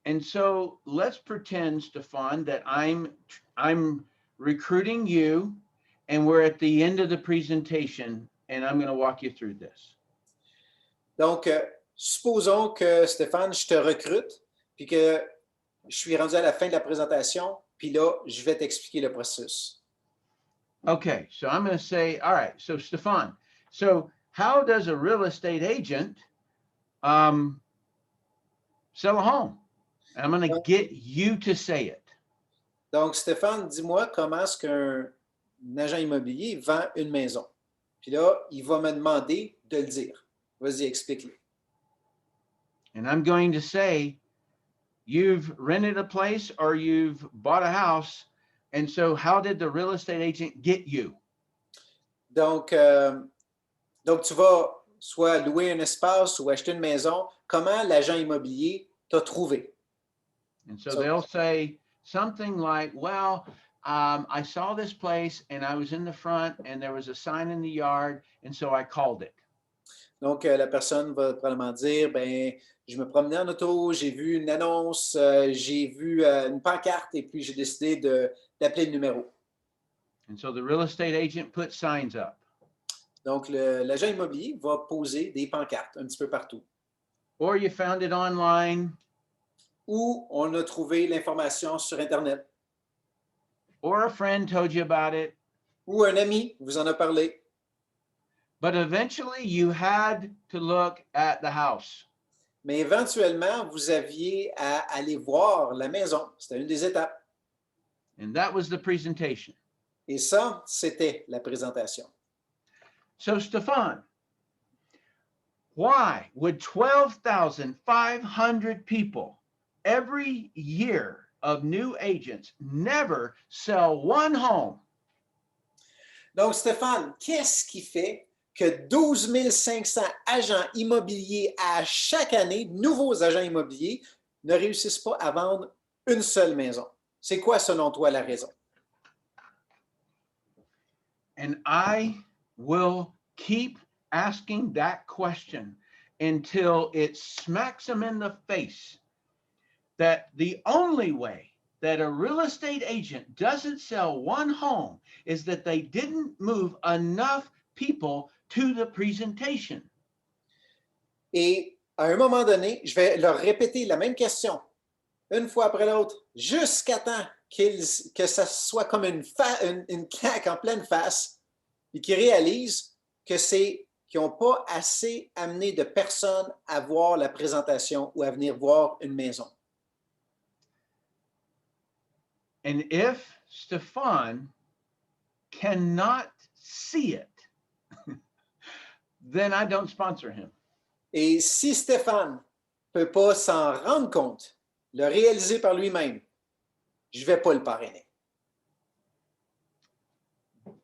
S2: And so let's pretend, Stéphane, that I'm recruiting you and we're at the end of the presentation and I'm going to walk you through this.
S1: Donc, supposons que Stéphane, je te recrute, puis que je suis rendu à la fin de la présentation, puis là, je vais t'expliquer le processus.
S2: Okay, so I'm going to say, all right, so Stéphane, so how does a real estate agent sell a home? And I'm going to get you to say it.
S1: Donc, Stéphane, dis-moi comment est-ce qu'un agent immobilier vend une maison. Puis là, il va me demander de le dire. Vas-y, explique-le.
S2: And I'm going to say, you've rented a place or you've bought a house. And so how did the real estate agent get you?
S1: Donc tu vas soit louer un espace ou acheter une maison. Comment l'agent immobilier t'a trouvé?
S2: And so they'll say something like, well, I saw this place and I was in the front and there was a sign in the yard. And so I called it.
S1: Donc, la personne va probablement dire, ben, je me promenais en auto, j'ai vu une annonce, j'ai vu une pancarte et puis j'ai décidé d'appeler le numéro.
S2: And so the real estate agent put signs up.
S1: Donc, l'agent immobilier va poser des pancartes un petit peu partout.
S2: Or you found it online.
S1: Ou on a trouvé l'information sur Internet.
S2: Or a friend told you about it.
S1: Ou un ami vous en a parlé.
S2: But eventually you had to look at the house.
S1: Mais éventuellement, vous aviez à aller voir la maison. C'était une des étapes.
S2: And that was the presentation.
S1: Et ça, c'était la présentation.
S2: So, Stéphane, why would 12,500 people every year of new agents never sell one home?
S1: Donc, Stéphane, qu'est-ce qui fait que 12 500 agents immobiliers à chaque année, nouveaux agents immobiliers, ne réussissent pas à vendre une seule maison. C'est quoi, selon toi, la raison?
S2: And I will keep asking that question until it smacks them in the face that the only way that a real estate agent doesn't sell one home is that they didn't move enough people to the presentation.
S1: Et à un moment donné, je vais leur répéter la même question, une fois après l'autre, jusqu'à temps que ça soit comme une claque en pleine face, et qu'ils réalisent que c'est qu'ils n'ont pas assez amené de personnes à voir la présentation ou à venir voir une maison.
S2: And if Stéphane cannot see it, then I don't sponsor him.
S1: Et si Stéphane ne peut pas s'en rendre compte, le réaliser par lui-même, je ne vais pas le parrainer.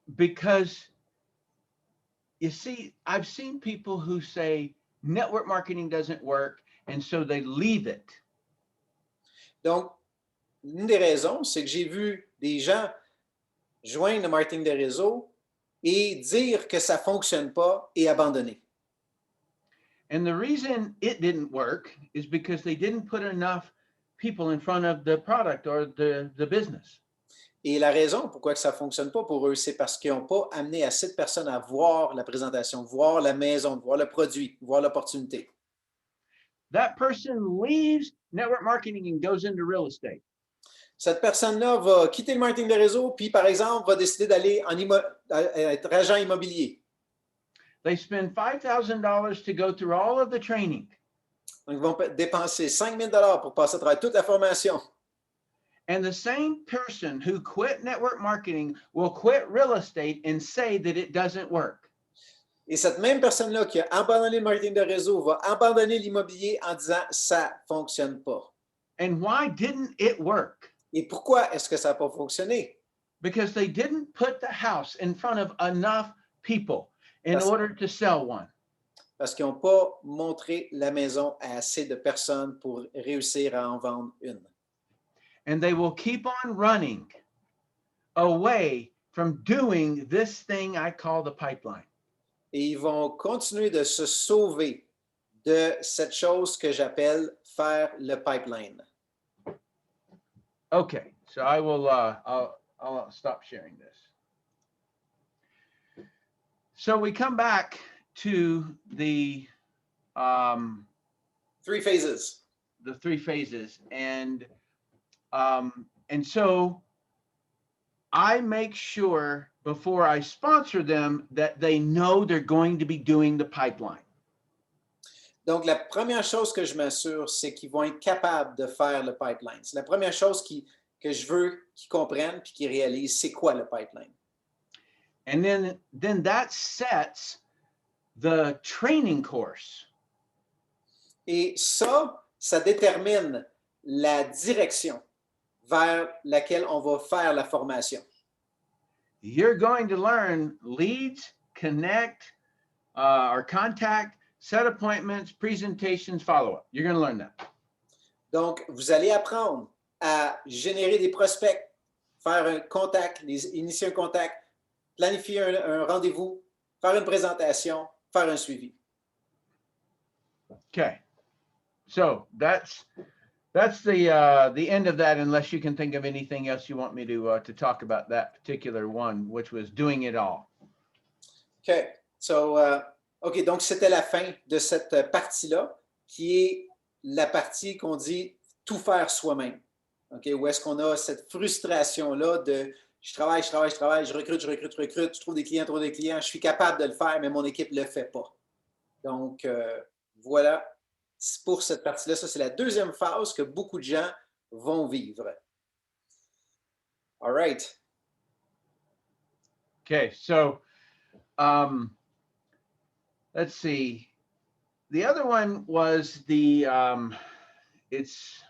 S2: Because you see, I've seen people who say network marketing doesn't work, and so they leave it.
S1: Donc, une des raisons, c'est que j'ai vu des gens joindre le marketing de réseau et dire que ça ne fonctionne pas et abandonner.
S2: And the reason it didn't work is because they didn't put enough people in front of the product or the business.
S1: Et la raison pourquoi que ça ne fonctionne pas pour eux, c'est parce qu'ils n'ont pas amené assez de personnes à voir la présentation, voir la maison, voir le produit, voir l'opportunité.
S2: That person leaves network marketing and goes into real estate.
S1: Cette personne-là va quitter le marketing de réseau, puis par exemple, va décider d'aller être agent immobilier.
S2: They spend $5,000 to go through all of the training.
S1: Donc, ils vont dépenser 5 000 $ pour passer à travers toute la formation.
S2: And the same person who quit network marketing will quit real estate and say that it doesn't work.
S1: Et cette même personne-là qui a abandonné le marketing de réseau va abandonner l'immobilier en disant « ça ne fonctionne pas ».
S2: And why didn't it work?
S1: Et pourquoi est-ce que ça n'a pas fonctionné?
S2: Because they didn't put the house in front of enough people in order to sell one.
S1: Parce qu'ils n'ont pas montré la maison à assez de personnes pour réussir à en vendre une.
S2: And they will keep on running away from doing this thing I call the pipeline.
S1: Et ils vont continuer de se sauver de cette chose que j'appelle faire le pipeline.
S2: Okay, so I will I'll stop sharing this. So we come back to the
S1: 3 phases.
S2: The 3 phases, and so I make sure before I sponsor them that they know they're going to be doing the pipeline.
S1: Donc, la première chose que je m'assure, c'est qu'ils vont être capables de faire le pipeline. C'est la première chose que je veux qu'ils comprennent puis qu'ils réalisent c'est quoi le pipeline.
S2: And then that sets the training course.
S1: Et ça détermine la direction vers laquelle on va faire la formation.
S2: You're going to learn leads, connect, or contact, set appointments, presentations, follow-up. You're going to learn that.
S1: Donc, vous allez apprendre à générer des prospects, faire un contact, initier un contact, planifier un rendez-vous, faire une présentation, faire un suivi.
S2: Okay. So that's the end of that, unless you can think of anything else you want me to talk about that particular one, which was doing it all.
S1: Okay. So, OK, donc c'était la fin de cette partie-là, qui est la partie qu'on dit tout faire soi-même. OK, où est-ce qu'on a cette frustration-là de je travaille, je recrute, je trouve des clients, je suis capable de le faire, mais mon équipe ne le fait pas. Donc, voilà pour cette partie-là. Ça, c'est la deuxième phase que beaucoup de gens vont vivre. All right.
S2: Okay, so let's see. The other one was the it's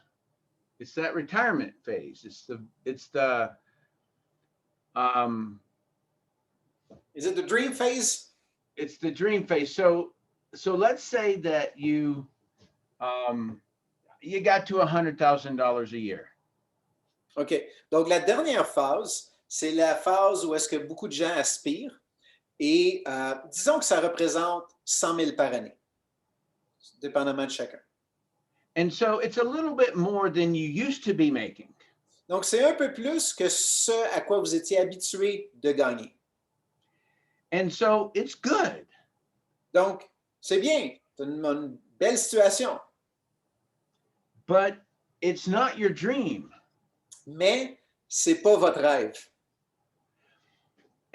S2: that retirement phase. Is
S1: it the dream phase?
S2: It's the dream phase. So let's say that you got to $100,000 a year.
S1: OK. Donc, la dernière phase, c'est la phase où est-ce que beaucoup de gens aspirent et disons que ça représente 100 000 par année, dépendamment de chacun.
S2: And so it's a little bit more than you used to be making.
S1: Donc, c'est un peu plus que ce à quoi vous étiez habitué de gagner.
S2: And so it's good.
S1: Donc, c'est bien. C'est une belle situation.
S2: But it's not your dream.
S1: Mais c'est pas votre rêve.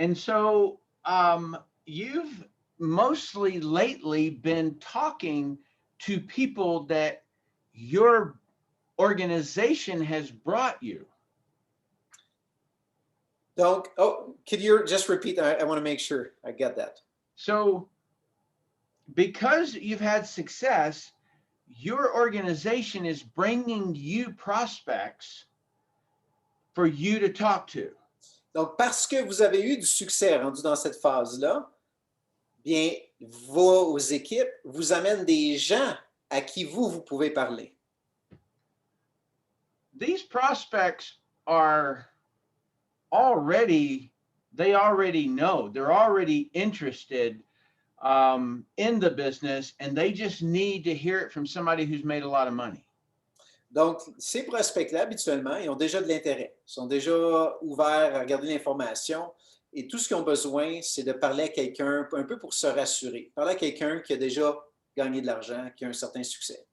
S2: And so you've mostly lately been talking to people that your organization has brought you.
S1: Donc, oh, could you just repeat? I want to make sure I get that.
S2: So because you've had success, your organization is bringing you prospects for you to talk to.
S1: Donc, parce que vous avez eu du succès rendu dans cette phase-là, bien, vos équipes vous amènent des gens à qui vous pouvez parler.
S2: These prospects are they already know, they're already interested in the business, and they just need to hear it from somebody who's made a lot of money.
S1: Donc, ces prospects-là, habituellement, ils ont déjà de l'intérêt. Ils sont déjà ouverts à regarder l'information et tout ce qu'ils ont besoin, c'est de parler à quelqu'un, un peu pour se rassurer. Parler à quelqu'un qui a déjà gagné de l'argent, qui a un certain succès.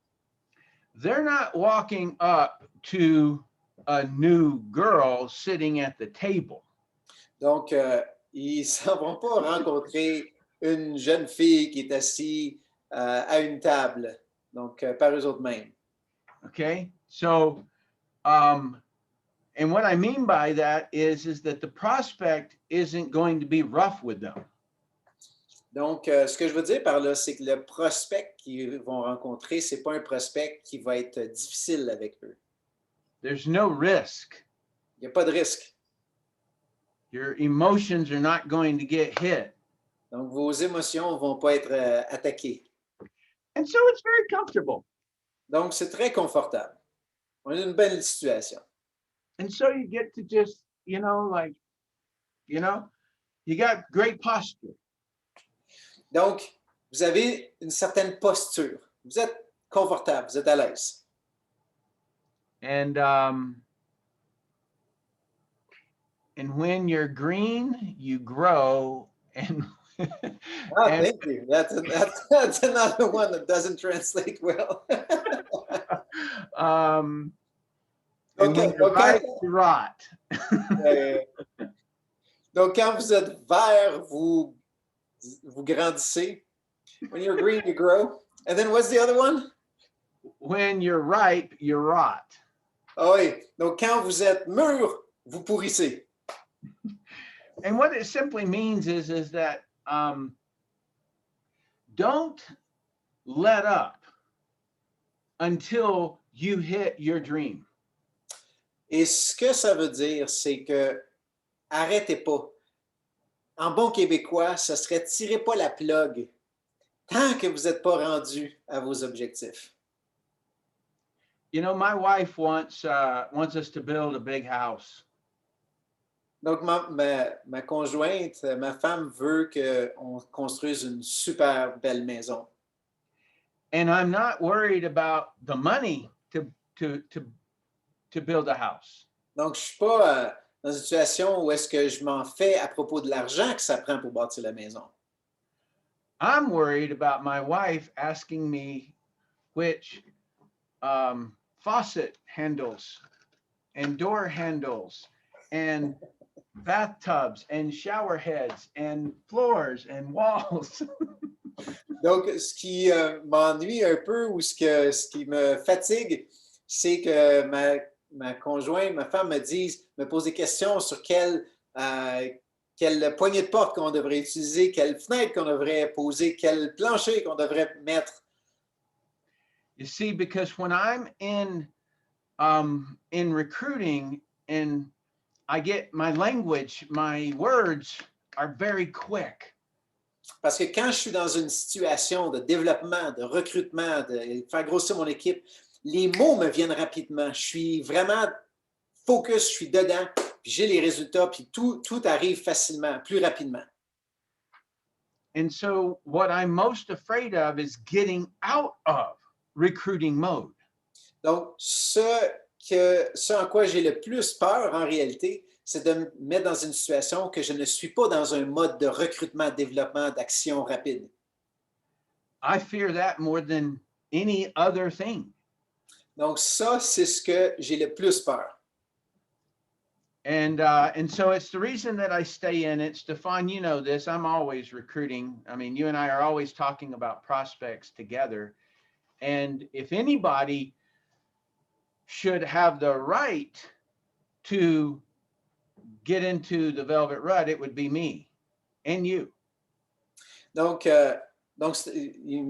S2: They're not walking up to a new girl sitting at the table.
S1: Donc, ils ne s'en vont pas rencontrer une jeune fille qui est assise à une table, donc par eux autres mêmes.
S2: Okay, so and what I mean by that is that the prospect isn't going to be rough with them.
S1: Donc, ce que je veux dire par là, c'est que le prospect qu'ils vont rencontrer, ce n'est pas un prospect qui va être difficile avec eux.
S2: There's no risk.
S1: Il n'y a pas de risque.
S2: Your emotions are not going to get hit.
S1: Donc, vos émotions ne vont pas être attaquées.
S2: And so it's very comfortable.
S1: Donc, c'est très confortable. On est dans une belle situation.
S2: And so you get to just, you got great posture.
S1: Donc, vous avez une certaine posture. Vous êtes confortable, vous êtes à l'aise.
S2: And when you're green, you grow. And
S1: Thank you. That's another one that doesn't translate well.
S2: And when you're right, you rot.
S1: Donc, quand vous êtes vert, vous grandissez. When you're green, you grow. And then what's the other one?
S2: When you're ripe, you rot.
S1: Ah oui. Donc, quand vous êtes mûr, vous pourrissez.
S2: And what it simply means is that don't let up until you hit your dream.
S1: Et ce que ça veut dire, c'est que arrêtez pas. En bon québécois, ce serait tirez pas la plug tant que vous n'êtes pas rendu à vos objectifs.
S2: You know, my wife wants us to build a big house.
S1: Donc, ma conjointe, ma femme veut qu'on construise une super belle maison.
S2: And I'm not worried about the money to build a house.
S1: Donc, je ne suis pas dans une situation où est-ce que je m'en fais à propos de l'argent que ça prend pour bâtir la maison.
S2: I'm worried about my wife asking me which faucet handles and door handles and bathtubs and shower heads and floors and walls.
S1: Donc, ce qui m'ennuie un peu ou ce qui me fatigue, c'est que ma conjointe, ma femme me pose des questions sur quelle poignée de porte qu'on devrait utiliser, quelle fenêtre qu'on devrait poser, quel plancher qu'on devrait mettre.
S2: You see, because when I'm in recruiting and I get my language, my words are very quick.
S1: Parce que quand je suis dans une situation de développement, de recrutement, de faire grossir mon équipe, les mots me viennent rapidement. Je suis vraiment focus, je suis dedans, puis j'ai les résultats, puis tout arrive facilement, plus rapidement.
S2: And so what I'm most afraid of is getting out of recruiting mode.
S1: Donc, ce en quoi j'ai le plus peur en réalité, c'est de me mettre dans une situation que je ne suis pas dans un mode de recrutement, développement, d'action rapide.
S2: I fear that more than any other thing.
S1: Donc, ça, c'est ce que j'ai le plus peur.
S2: And so it's the reason that I stay in it. Stéphane, you know this. I'm always recruiting. I mean, you and I are always talking about prospects together. And if anybody should have the right to get into the velvet rut, it would be me and you.
S1: Donc,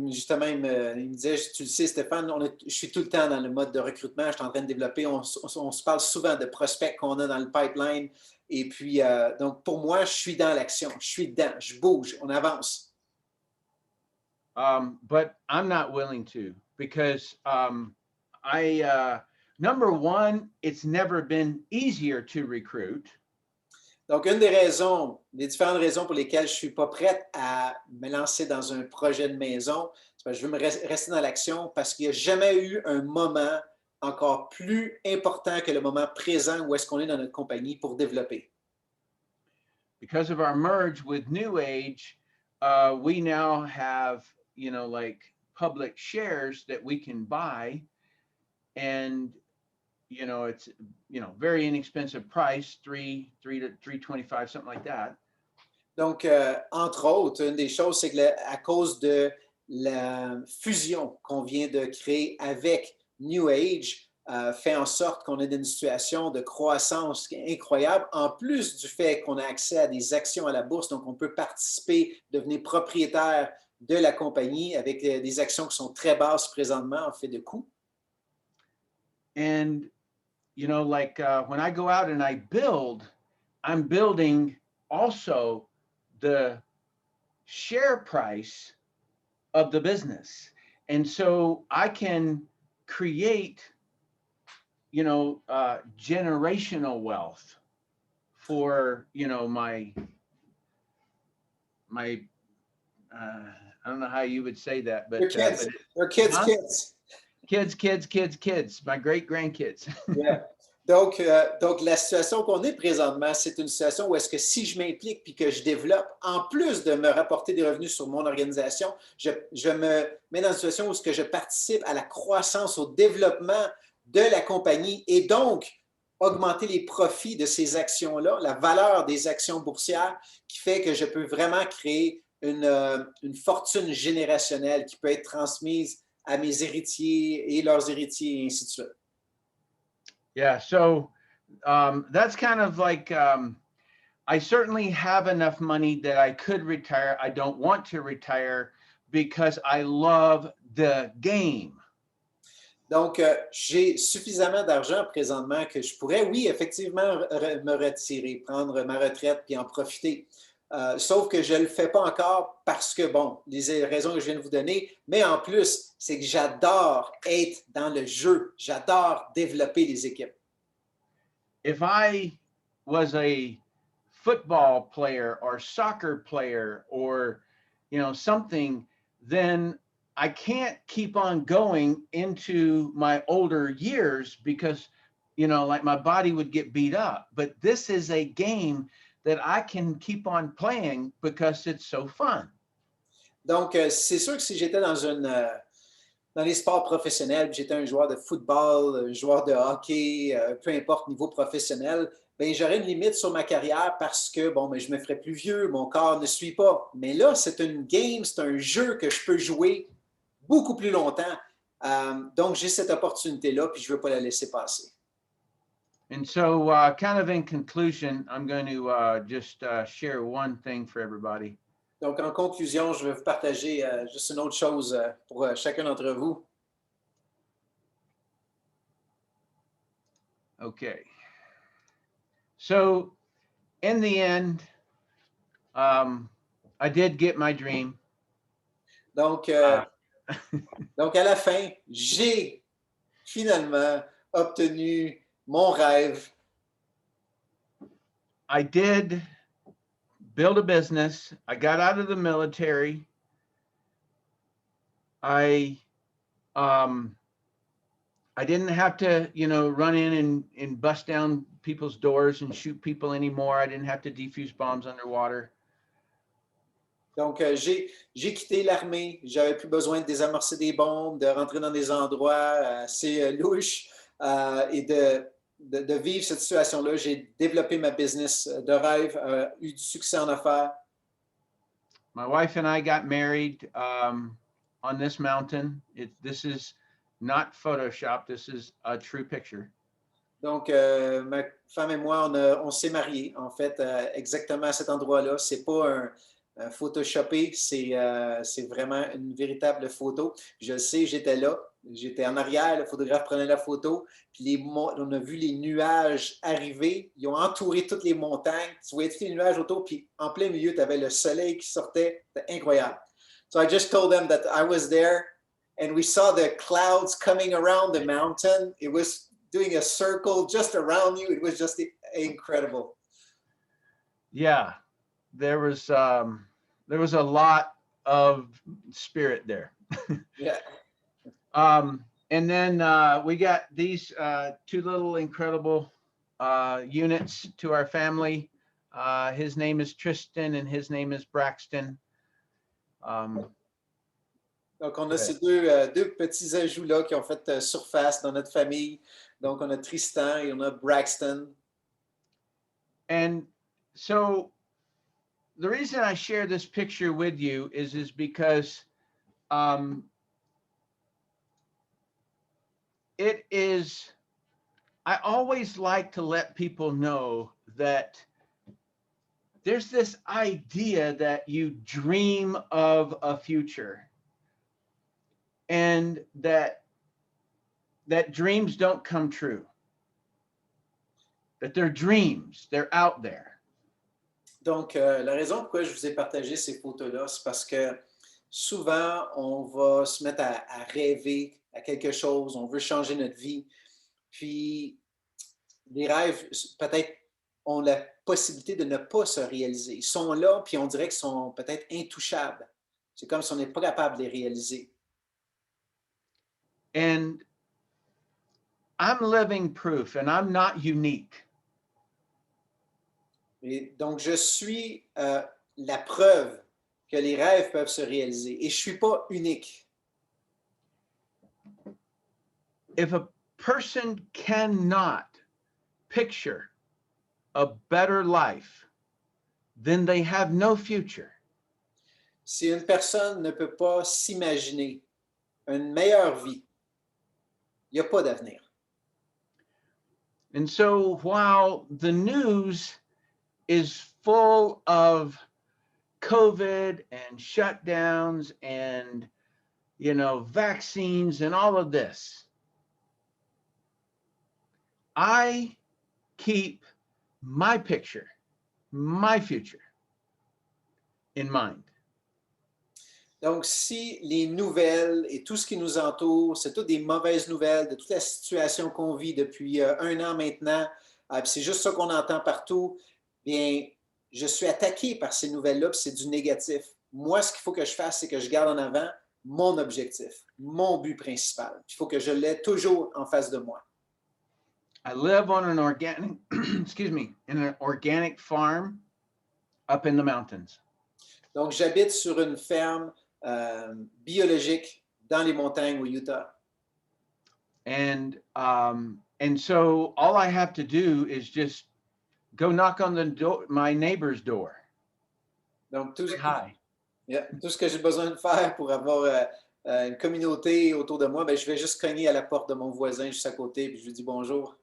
S1: justement, il me disait, tu le sais, Stéphane, je suis tout le temps dans le mode de recrutement, je suis en train de développer, on se parle souvent de prospects qu'on a dans le pipeline. Et puis, donc, pour moi, je suis dans l'action, je suis dedans, je bouge, on avance.
S2: But I'm not willing to because number one, it's never been easier to recruit.
S1: Donc, une des différentes raisons pour lesquelles je ne suis pas prête à me lancer dans un projet de maison, c'est parce que je veux rester dans l'action parce qu'il n'y a jamais eu un moment encore plus important que le moment présent où est-ce qu'on est dans notre compagnie pour développer.
S2: Because of our merge with New Age, we now have, like public shares that we can buy, and it's very inexpensive price, $3 to $3.25, something like that.
S1: Donc, entre autres, une des choses, c'est que à cause de la fusion qu'on vient de créer avec New Age, fait en sorte qu'on est dans une situation de croissance incroyable, en plus du fait qu'on a accès à des actions à la bourse, donc on peut participer, devenir propriétaire de la compagnie avec des actions qui sont très basses présentement en fait de coût.
S2: And, when I go out and I build, I'm building also the share price of the business. And so I can create, generational wealth for, my I don't know how you would say that, but
S1: Your kids,
S2: huh? Kids, my great grandkids.
S1: Yeah. Donc, la situation qu'on est présentement, c'est une situation où est-ce que si je m'implique puis que je développe, en plus de me rapporter des revenus sur mon organisation, je me mets dans une situation où est-ce que je participe à la croissance, au développement de la compagnie et donc augmenter les profits de ces actions-là, la valeur des actions boursières qui fait que je peux vraiment créer une fortune générationnelle qui peut être transmise à mes héritiers et leurs héritiers et ainsi de suite.
S2: Yeah, so that's kind of like I certainly have enough money that I could retire. I don't want to retire because I love the game.
S1: Donc, j'ai suffisamment d'argent présentement que je pourrais, oui, effectivement, me retirer, prendre ma retraite puis en profiter. Sauf que je ne le fais pas encore parce que, bon, les raisons que je viens de vous donner, mais en plus, c'est que j'adore être dans le jeu. J'adore développer les équipes.
S2: If I was a football player or soccer player or, something, then I can't keep on going into my older years because, like my body would get beat up. But this is a game that I can keep on playing because it's so fun.
S1: Donc, c'est sûr que si j'étais dans les sports professionnels, j'étais un joueur de football, un joueur de hockey, peu importe niveau professionnel, ben j'aurais une limite sur ma carrière parce que, bon, ben, je me ferais plus vieux, mon corps ne suit pas. Mais là, c'est une game, c'est un jeu que je peux jouer beaucoup plus longtemps. Donc, j'ai cette opportunité-là, puis je ne veux pas la laisser passer.
S2: And so, kind of in conclusion, I'm going to just share one thing for everybody.
S1: Donc, en conclusion, je vais vous partager juste une autre chose pour chacun d'entre vous.
S2: Okay. So, in the end, I did get my dream.
S1: Donc, donc à la fin, j'ai finalement obtenu mon rêve.
S2: I did build a business. I got out of the military. I didn't have to, run in and bust down people's doors and shoot people anymore. I didn't have to defuse bombs underwater.
S1: Donc, j'ai quitté l'armée. J'avais plus besoin de désamorcer des bombes, de rentrer dans des endroits assez louches et de vivre cette situation-là. J'ai développé ma business de rêve, eu du succès en affaires.
S2: My wife and I got married on this mountain. This is not Photoshop. This is a true picture.
S1: Donc, ma femme et moi, on s'est mariés, en fait, exactement à cet endroit-là. C'est pas un photoshopé, c'est vraiment une véritable photo. Je le sais, j'étais là, j'étais en arrière, le photographe prenait la photo, puis on a vu les nuages arriver, ils ont entouré toutes les montagnes, tu voyais tous les nuages autour, puis en plein milieu, tu avais le soleil qui sortait, c'était incroyable. So I just told them that I was there, and we saw the clouds coming around the mountain. It was doing a circle just around you. It was just incredible.
S2: Yeah, there was a lot of spirit there.
S1: Yeah.
S2: And then we got these two little incredible units to our family. His name is Tristan and his name is Braxton.
S1: Donc, on a ces deux petits ajouts-là qui ont fait surface dans notre famille. Donc, on a Tristan et on a Braxton.
S2: And so the reason I share this picture with you is because I always like to let people know that there's this idea that you dream of a future and that dreams don't come true, that they're dreams, they're out there.
S1: Donc, la raison pourquoi je vous ai partagé ces photos-là, c'est parce que souvent, on va se mettre à rêver à quelque chose, on veut changer notre vie, puis les rêves, peut-être, ont la possibilité de ne pas se réaliser. Ils sont là, puis on dirait qu'ils sont peut-être intouchables. C'est comme si on n'est pas capable de les réaliser.
S2: And I'm living proof, and I'm not unique.
S1: Et donc, je suis la preuve que les rêves peuvent se réaliser. Et je ne suis pas unique.
S2: If a person cannot picture a better life, then they have no future.
S1: Si une personne ne peut pas s'imaginer une meilleure vie, il n'y a pas d'avenir.
S2: And so while the news is full of COVID and shutdowns and, vaccines and all of this, I keep my picture, my future in mind.
S1: Donc, si les nouvelles et tout ce qui nous entoure, c'est toutes des mauvaises nouvelles de toute la situation qu'on vit depuis 1 an maintenant, puis c'est juste ça qu'on entend partout, bien, je suis attaqué par ces nouvelles-là, puis c'est du négatif. Moi, ce qu'il faut que je fasse, c'est que je garde en avant mon objectif, mon but principal. Il faut que je l'ai toujours en face de moi.
S2: I live on an organic, in an organic farm up in the mountains.
S1: Donc, j'habite sur une ferme biologique dans les montagnes au Utah.
S2: And so all I have to do is just go knock on my neighbor's door.
S1: Donc, tout
S2: Hi.
S1: ce que j'ai besoin de faire pour avoir une communauté autour de moi, ben, je vais juste cogner à la porte de mon voisin juste à côté, puis je lui dis bonjour.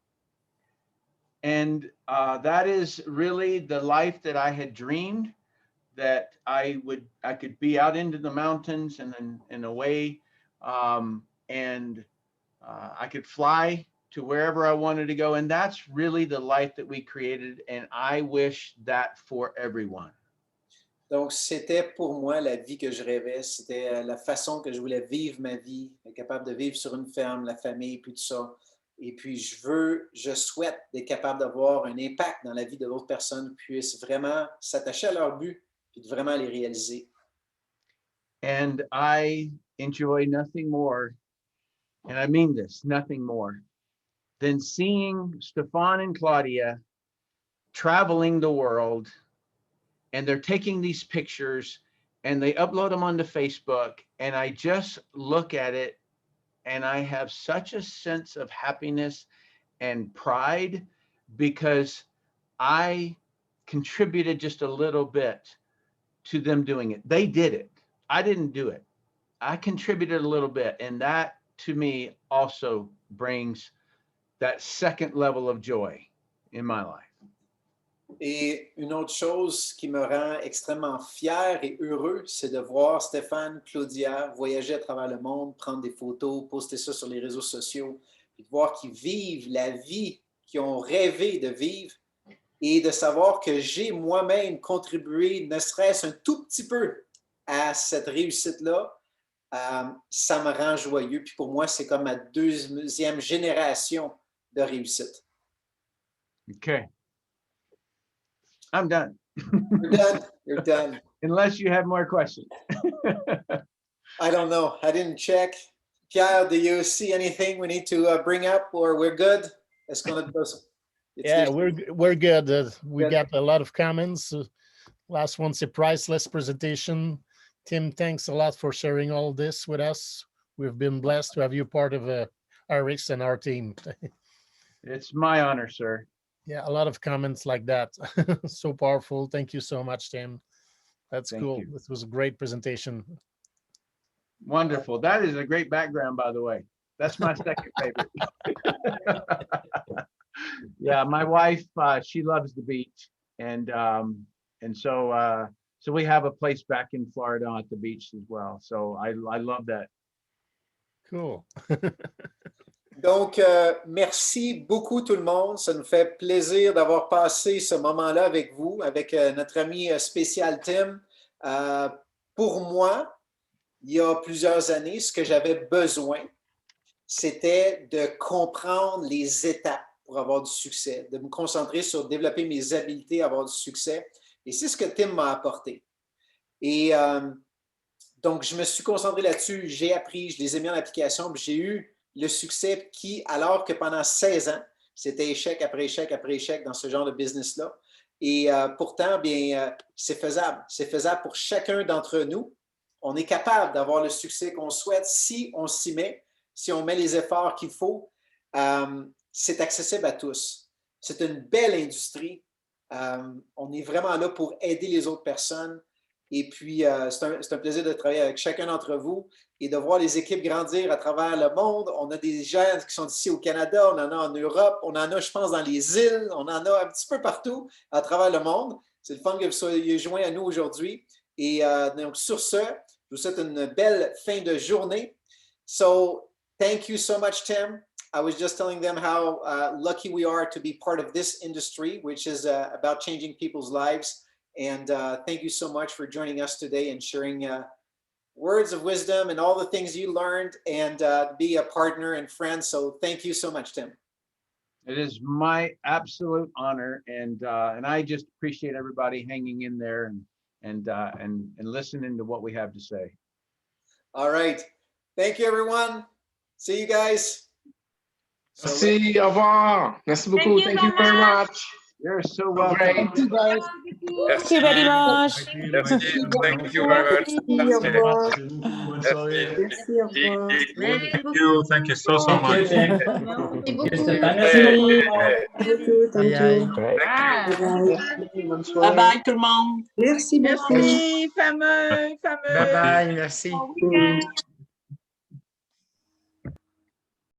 S2: And that is really the life that I had dreamed, that I could be out into the mountains and away, and I could fly to wherever I wanted to go. And that's really the life that we created. And I wish that for everyone.
S1: Donc, c'était pour moi la vie que je rêvais. C'était la façon que je voulais vivre ma vie, être capable de vivre sur une ferme, la famille, puis tout ça. Et puis, je souhaite être capable d'avoir un impact dans la vie de d'autres personnes, puissent vraiment s'attacher à leur but, puis de vraiment les réaliser.
S2: And I enjoy nothing more, and I mean this, nothing more, than seeing Stéphane and Claudia traveling the world, and they're taking these pictures and they upload them onto Facebook, and I just look at it and I have such a sense of happiness and pride because I contributed just a little bit to them doing it. They did it. I didn't do it. I contributed a little bit, and that to me also brings that second level of joy in my life.
S1: Et une autre chose qui me rend extrêmement fier et heureux, c'est de voir Stéphane, Claudia voyager à travers le monde, prendre des photos, poster ça sur les réseaux sociaux, et de voir qu'ils vivent la vie qu'ils ont rêvé de vivre et de savoir que j'ai moi-même contribué, ne serait-ce un tout petit peu, à cette réussite-là. Ça me rend joyeux. Puis pour moi, c'est comme ma deuxième génération de réussite.
S2: Okay. I'm done.
S1: You're done. You're done.
S2: Unless you have more questions.
S1: I don't know. I didn't check. Pierre, do you see anything we need to bring up, or we're good? It's gonna go.
S3: Yeah, we're good. We got a lot of comments. Last one, priceless presentation. Tim, thanks a lot for sharing all this with us. We've been blessed to have you part of RX and our team.
S2: It's my honor, sir.
S3: Yeah, a lot of comments like that. So powerful. Thank you so much, Tim. That's cool. This was a great presentation.
S2: Wonderful. That is a great background, by the way. That's my second favorite. Yeah, my wife, she loves the beach, and so we have a place back in Florida at the beach as well. So I love that.
S3: Cool.
S1: Donc, merci beaucoup tout le monde. Ça nous fait plaisir d'avoir passé ce moment-là avec vous, avec notre ami spécial Tim. Pour moi, il y a plusieurs années, ce que j'avais besoin, c'était de comprendre les étapes pour avoir du succès, de me concentrer sur développer mes habiletés, avoir du succès. Et c'est ce que Tim m'a apporté. Et donc, je me suis concentré là-dessus, j'ai appris, je les ai mis en application, puis j'ai eu le succès qui, alors que pendant 16 ans, c'était échec après échec après échec dans ce genre de business-là. Et pourtant, bien, c'est faisable. C'est faisable pour chacun d'entre nous. On est capable d'avoir le succès qu'on souhaite si on s'y met, si on met les efforts qu'il faut. C'est accessible à tous. C'est une belle industrie. On est vraiment là pour aider les autres personnes. Et puis, c'est un plaisir de travailler avec chacun d'entre vous et de voir les équipes grandir à travers le monde. On a des gens qui sont ici au Canada, on en a en Europe, on en a, je pense, dans les îles, on en a un petit peu partout à travers le monde. C'est le fun que vous soyez joints à nous aujourd'hui. Et donc, sur ce, je vous souhaite une belle fin de journée. So, thank you so much, Tim. I was just telling them how lucky we are to be part of this industry, which is about changing people's lives. And thank you so much for joining us today and sharing words of wisdom and all the things you learned, and be a partner and friend. So thank you so much, Tim.
S2: It is my absolute honor, and I just appreciate everybody hanging in there and listening to what we have to say.
S1: All right. Thank you, everyone. See you guys.
S4: Merci, au revoir. Merci beaucoup. Thank you very much.
S2: You're so welcome.
S4: Great.
S5: Thank you very much.
S6: Merci. Thank you very much. Thank you so much.
S5: Bye bye tout le monde.
S7: Merci beaucoup.
S8: Merci, fameux.
S4: Bye bye, merci.